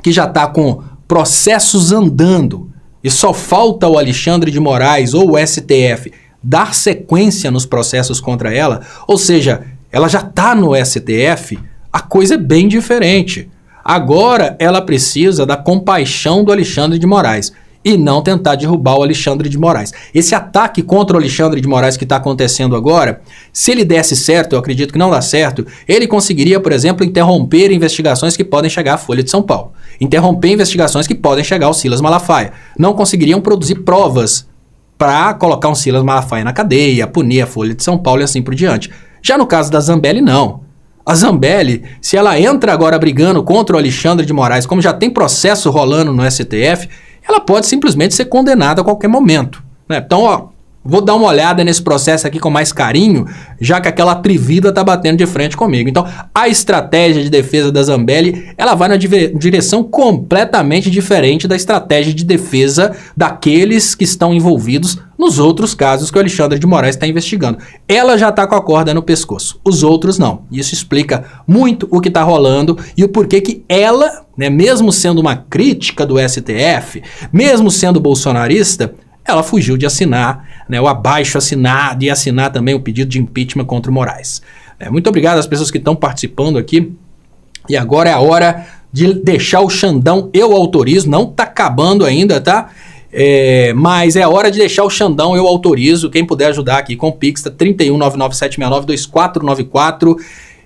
A: que já está com processos andando e só falta o Alexandre de Moraes ou o STF dar sequência nos processos contra ela, ou seja, ela já está no STF, a coisa é bem diferente. Agora ela precisa da compaixão do Alexandre de Moraes. e não tentar derrubar o Alexandre de Moraes. Esse ataque contra o Alexandre de Moraes que está acontecendo agora, se ele desse certo, eu acredito que não dá certo, ele conseguiria, por exemplo, interromper investigações que podem chegar à Folha de São Paulo, interromper investigações que podem chegar ao Silas Malafaia. Não conseguiriam produzir provas para colocar um Silas Malafaia na cadeia, punir a Folha de São Paulo e assim por diante. Já no caso da Zambelli, não. A Zambelli, se ela entra agora brigando contra o Alexandre de Moraes, como já tem processo rolando no STF, ela pode simplesmente ser condenada a qualquer momento, né? Então, ó, vou dar uma olhada nesse processo aqui com mais carinho, já que aquela atrevida tá batendo de frente comigo. Então, a estratégia de defesa da Zambelli, ela vai na direção completamente diferente da estratégia de defesa daqueles que estão envolvidos nos outros casos que o Alexandre de Moraes está investigando. Ela já está com a corda no pescoço, os outros não. Isso explica muito o que está rolando e o porquê que ela, né, mesmo sendo uma crítica do STF, mesmo sendo bolsonarista, ela fugiu de assinar, né, o abaixo assinado e assinar também o pedido de impeachment contra o Moraes. Muito obrigado às pessoas que estão participando aqui. E agora é a hora de deixar o Xandão Eu Autorizo. Não tá acabando ainda, tá? Mas é a hora de deixar o Xandão Eu Autorizo. Quem puder ajudar aqui com o Pix, tá 31997692494.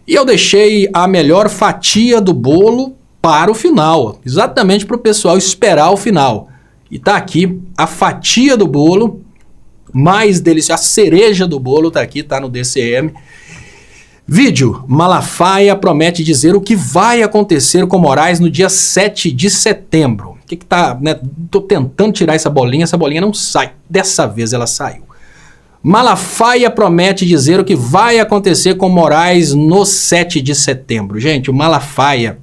A: E eu deixei a melhor fatia do bolo para o final, exatamente para o pessoal esperar o final. E tá aqui a fatia do bolo, mais deliciosa, a cereja do bolo tá aqui, tá no DCM. Vídeo, Malafaia promete dizer o que vai acontecer com Moraes no dia 7 de setembro. O que tá, né? Tô tentando tirar essa bolinha não sai. Dessa vez ela saiu. Malafaia promete dizer o que vai acontecer com Moraes no 7 de setembro. Gente, o Malafaia,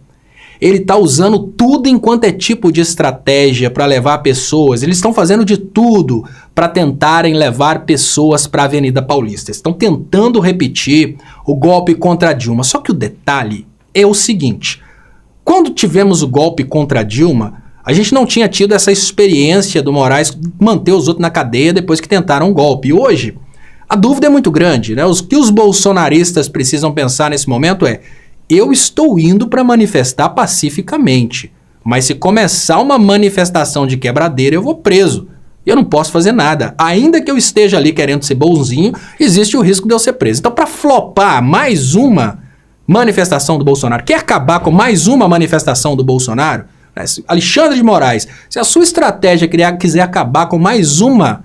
A: ele está usando tudo enquanto é tipo de estratégia para levar pessoas. Eles estão fazendo de tudo para tentarem levar pessoas para a Avenida Paulista. Estão tentando repetir o golpe contra Dilma. Só que o detalhe é o seguinte. Quando tivemos o golpe contra Dilma, a gente não tinha tido essa experiência do Moraes manter os outros na cadeia depois que tentaram um golpe. E hoje, a dúvida é muito grande, né? O que os bolsonaristas precisam pensar nesse momento é: eu estou indo para manifestar pacificamente, mas se começar uma manifestação de quebradeira, eu vou preso. Eu não posso fazer nada. Ainda que eu esteja ali querendo ser bonzinho, existe o risco de eu ser preso. Então, para flopar mais uma manifestação do Bolsonaro, quer acabar com mais uma manifestação do Bolsonaro? Alexandre de Moraes, se a sua estratégia quiser acabar com mais uma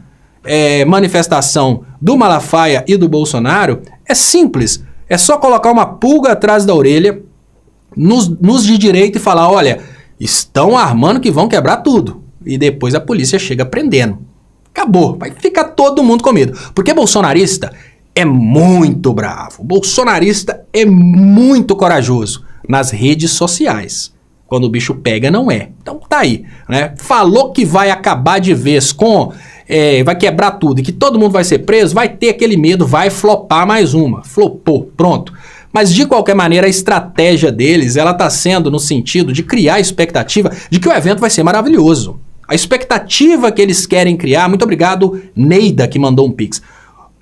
A: manifestação do Malafaia e do Bolsonaro, é simples. É só colocar uma pulga atrás da orelha nos de direita e falar: olha, estão armando que vão quebrar tudo. E depois a polícia chega prendendo. Acabou. Vai ficar todo mundo com medo. Porque bolsonarista é muito bravo. Bolsonarista é muito corajoso nas redes sociais. Quando o bicho pega, não é. Então tá aí, né? Falou que vai acabar de vez com... vai quebrar tudo e que todo mundo vai ser preso, vai ter aquele medo, vai flopar mais uma. Flopou, pronto. Mas de qualquer maneira a estratégia deles, ela tá sendo no sentido de criar a expectativa de que o evento vai ser maravilhoso. A expectativa que eles querem criar, muito obrigado Neida que mandou um pix.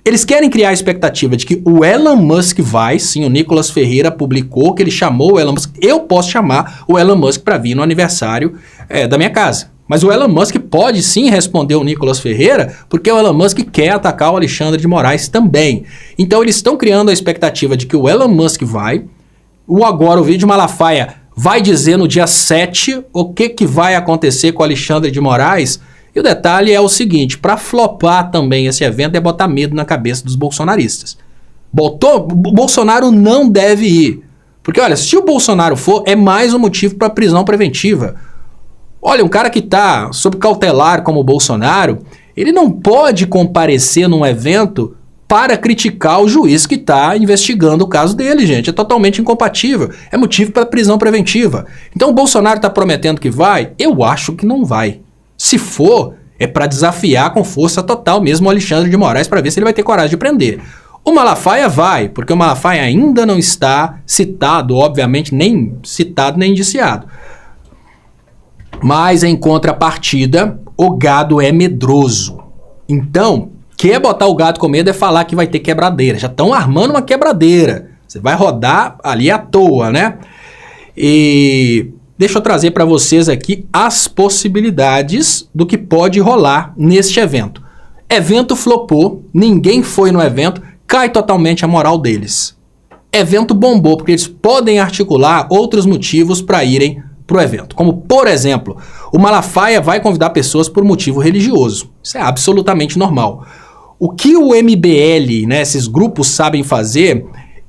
A: Eles querem criar a expectativa de que o Elon Musk vai, sim, o Nicolas Ferreira publicou que ele chamou o Elon Musk. Eu posso chamar o Elon Musk para vir no aniversário da minha casa. Mas o Elon Musk pode sim responder o Nicolas Ferreira, porque o Elon Musk quer atacar o Alexandre de Moraes também. Então eles estão criando a expectativa de que o Elon Musk vai, o vídeo Malafaia vai dizer no dia 7 o que vai acontecer com o Alexandre de Moraes. E o detalhe é o seguinte: para flopar também esse evento é botar medo na cabeça dos bolsonaristas. O Bolsonaro não deve ir. Porque olha, se o Bolsonaro for, é mais um motivo para prisão preventiva. Olha, um cara que está sob cautelar como o Bolsonaro, ele não pode comparecer num evento para criticar o juiz que está investigando o caso dele, gente. É totalmente incompatível. É motivo para prisão preventiva. Então o Bolsonaro está prometendo que vai? Eu acho que não vai. Se for, é para desafiar com força total mesmo o Alexandre de Moraes para ver se ele vai ter coragem de prender. O Malafaia vai, porque o Malafaia ainda não está citado, obviamente, nem citado nem indiciado. Mas em contrapartida, o gado é medroso. Então, quer botar o gado com medo é falar que vai ter quebradeira. Já estão armando uma quebradeira. Você vai rodar ali à toa, né? E deixa eu trazer para vocês aqui as possibilidades do que pode rolar neste evento. Evento flopou, ninguém foi no evento, cai totalmente a moral deles. Evento bombou, porque eles podem articular outros motivos para irem para o evento. Como, por exemplo, o Malafaia vai convidar pessoas por motivo religioso. Isso é absolutamente normal. O que o MBL, né, esses grupos sabem fazer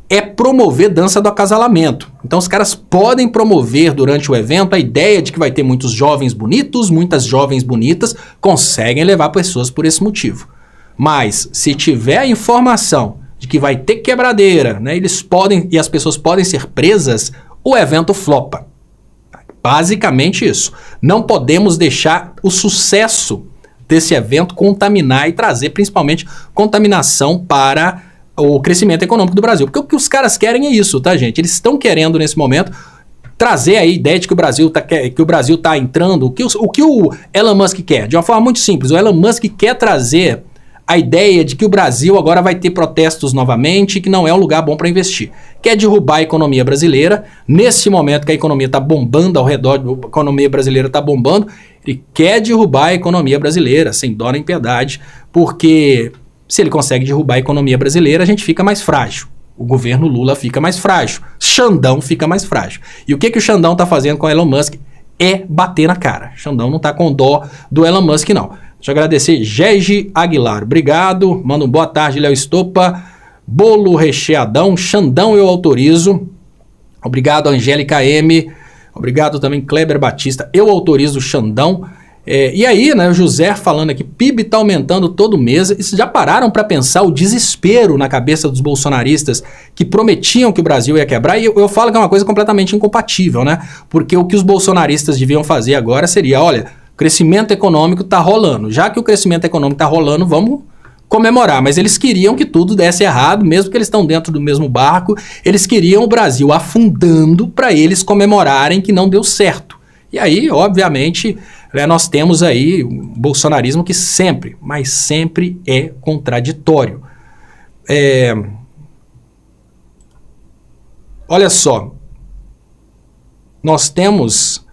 A: é promover dança do acasalamento. Então os caras podem promover durante o evento a ideia de que vai ter muitos jovens bonitos, muitas jovens bonitas, conseguem levar pessoas por esse motivo. Mas se tiver a informação de que vai ter quebradeira, né, eles podem e as pessoas podem ser presas, o evento flopa. Basicamente isso. Não podemos deixar o sucesso desse evento contaminar e trazer principalmente contaminação para o crescimento econômico do Brasil. Porque o que os caras querem é isso, tá, gente? Eles estão querendo, nesse momento, trazer a ideia de que o Brasil tá entrando. O que o Elon Musk quer? De uma forma muito simples. O Elon Musk quer trazer a ideia de que o Brasil agora vai ter protestos novamente e que não é um lugar bom para investir. Quer derrubar a economia brasileira. Nesse momento que a economia está bombando ao redor, a economia brasileira está bombando, ele quer derrubar a economia brasileira, sem dó nem piedade, porque se ele consegue derrubar a economia brasileira, a gente fica mais frágil. O governo Lula fica mais frágil. Xandão fica mais frágil. E o que o Xandão está fazendo com o Elon Musk é bater na cara. Xandão não está com dó do Elon Musk, não. Deixa eu agradecer Gege Aguilar. Obrigado. Manda um boa tarde, Léo Estopa. Bolo recheadão. Xandão eu autorizo. Obrigado, Angélica M. Obrigado também, Kleber Batista. Eu autorizo o Xandão. E aí, né, o José falando aqui, PIB está aumentando todo mês. Vocês já pararam para pensar o desespero na cabeça dos bolsonaristas que prometiam que o Brasil ia quebrar? E eu falo que é uma coisa completamente incompatível, né? Porque o que os bolsonaristas deviam fazer agora seria, olha, o crescimento econômico está rolando. Já que o crescimento econômico está rolando, vamos comemorar. Mas eles queriam que tudo desse errado, mesmo que eles estão dentro do mesmo barco. Eles queriam o Brasil afundando para eles comemorarem que não deu certo. E aí, obviamente, nós temos aí um bolsonarismo que sempre, mas sempre é contraditório. Olha só, nós temos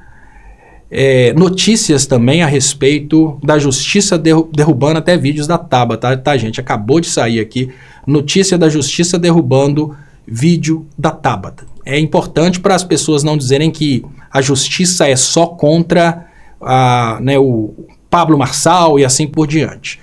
A: notícias também a respeito da justiça derrubando até vídeos da Tabata, tá, gente? Acabou de sair aqui, notícia da justiça derrubando vídeo da Tabata. É importante para as pessoas não dizerem que a justiça é só contra o Pablo Marçal e assim por diante.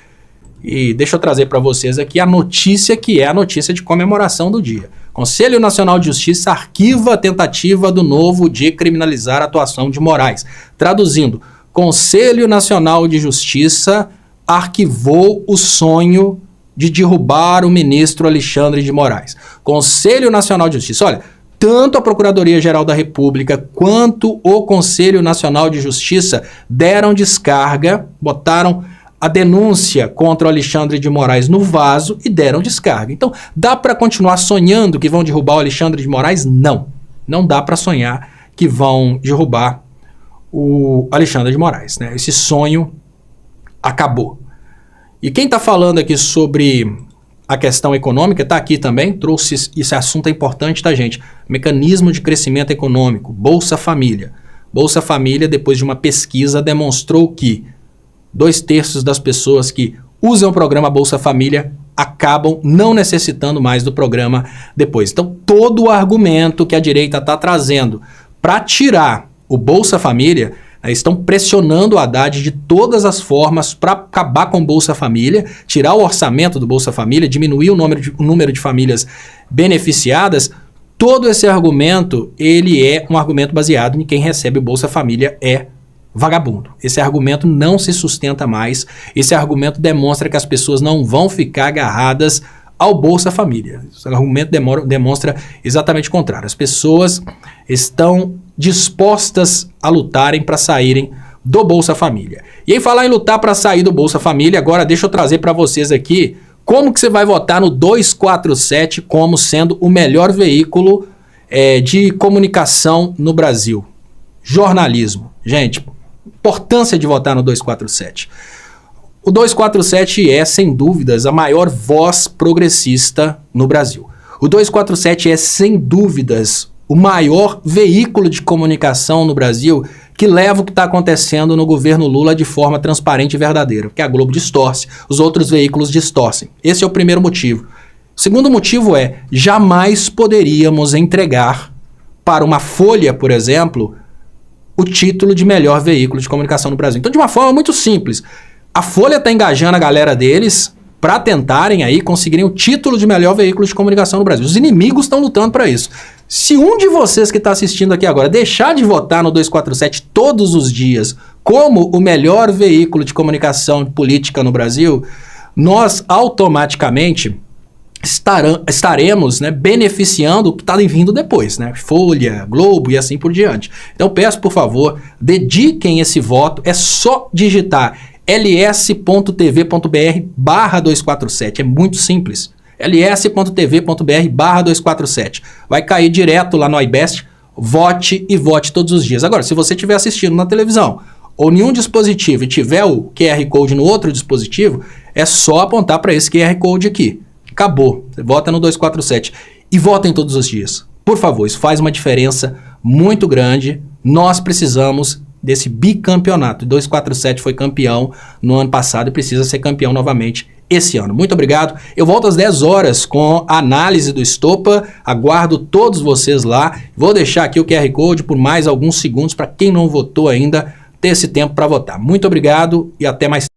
A: E deixa eu trazer para vocês aqui a notícia que é a notícia de comemoração do dia. Conselho Nacional de Justiça arquiva a tentativa do Novo de criminalizar a atuação de Moraes. Traduzindo, Conselho Nacional de Justiça arquivou o sonho de derrubar o ministro Alexandre de Moraes. Conselho Nacional de Justiça, olha, tanto a Procuradoria-Geral da República quanto o Conselho Nacional de Justiça deram descarga, botaram a denúncia contra o Alexandre de Moraes no vaso e deram descarga. Então, dá para continuar sonhando que vão derrubar o Alexandre de Moraes? Não. Não dá para sonhar que vão derrubar o Alexandre de Moraes, né? Esse sonho acabou. E quem está falando aqui sobre a questão econômica está aqui também, trouxe esse assunto é importante, tá, gente? Mecanismo de crescimento econômico, Bolsa Família. Bolsa Família, depois de uma pesquisa, demonstrou que 2/3 das pessoas que usam o programa Bolsa Família acabam não necessitando mais do programa depois. Então, todo o argumento que a direita está trazendo para tirar o Bolsa Família, estão pressionando o Haddad de todas as formas para acabar com o Bolsa Família, tirar o orçamento do Bolsa Família, diminuir o número de famílias beneficiadas. Todo esse argumento, ele é um argumento baseado em quem recebe o Bolsa Família é vagabundo. Esse argumento não se sustenta mais. Esse argumento demonstra que as pessoas não vão ficar agarradas ao Bolsa Família. Esse argumento demonstra exatamente o contrário. As pessoas estão dispostas a lutarem para saírem do Bolsa Família. E aí, falar em lutar para sair do Bolsa Família, agora deixa eu trazer para vocês aqui como que você vai votar no 247 como sendo o melhor veículo de comunicação no Brasil. Jornalismo. Gente, importância de votar no 247. O 247 é, sem dúvidas, a maior voz progressista no Brasil. O 247 é, sem dúvidas, o maior veículo de comunicação no Brasil que leva o que está acontecendo no governo Lula de forma transparente e verdadeira, porque a Globo distorce, os outros veículos distorcem. Esse é o primeiro motivo. O segundo motivo é, jamais poderíamos entregar para uma Folha, por exemplo, o título de melhor veículo de comunicação no Brasil. Então, de uma forma muito simples, a Folha está engajando a galera deles para tentarem aí conseguirem o título de melhor veículo de comunicação no Brasil. Os inimigos estão lutando para isso. Se um de vocês que está assistindo aqui agora deixar de votar no 247 todos os dias como o melhor veículo de comunicação política no Brasil, nós automaticamente estaremos, né, beneficiando o que está vindo depois, né? Folha, Globo e assim por diante. Então peço, por favor, dediquem esse voto, é só digitar ls.tv.br/247, é muito simples, ls.tv.br/247, vai cair direto lá no iBest, vote e vote todos os dias. Agora, se você estiver assistindo na televisão ou em um dispositivo e tiver o QR Code no outro dispositivo, é só apontar para esse QR Code aqui. Acabou, você vota no 247 e votem todos os dias. Por favor, isso faz uma diferença muito grande. Nós precisamos desse bicampeonato. O 247 foi campeão no ano passado e precisa ser campeão novamente esse ano. Muito obrigado. Eu volto às 10 horas com a análise do Estopa. Aguardo todos vocês lá. Vou deixar aqui o QR Code por mais alguns segundos para quem não votou ainda ter esse tempo para votar. Muito obrigado e até mais tarde.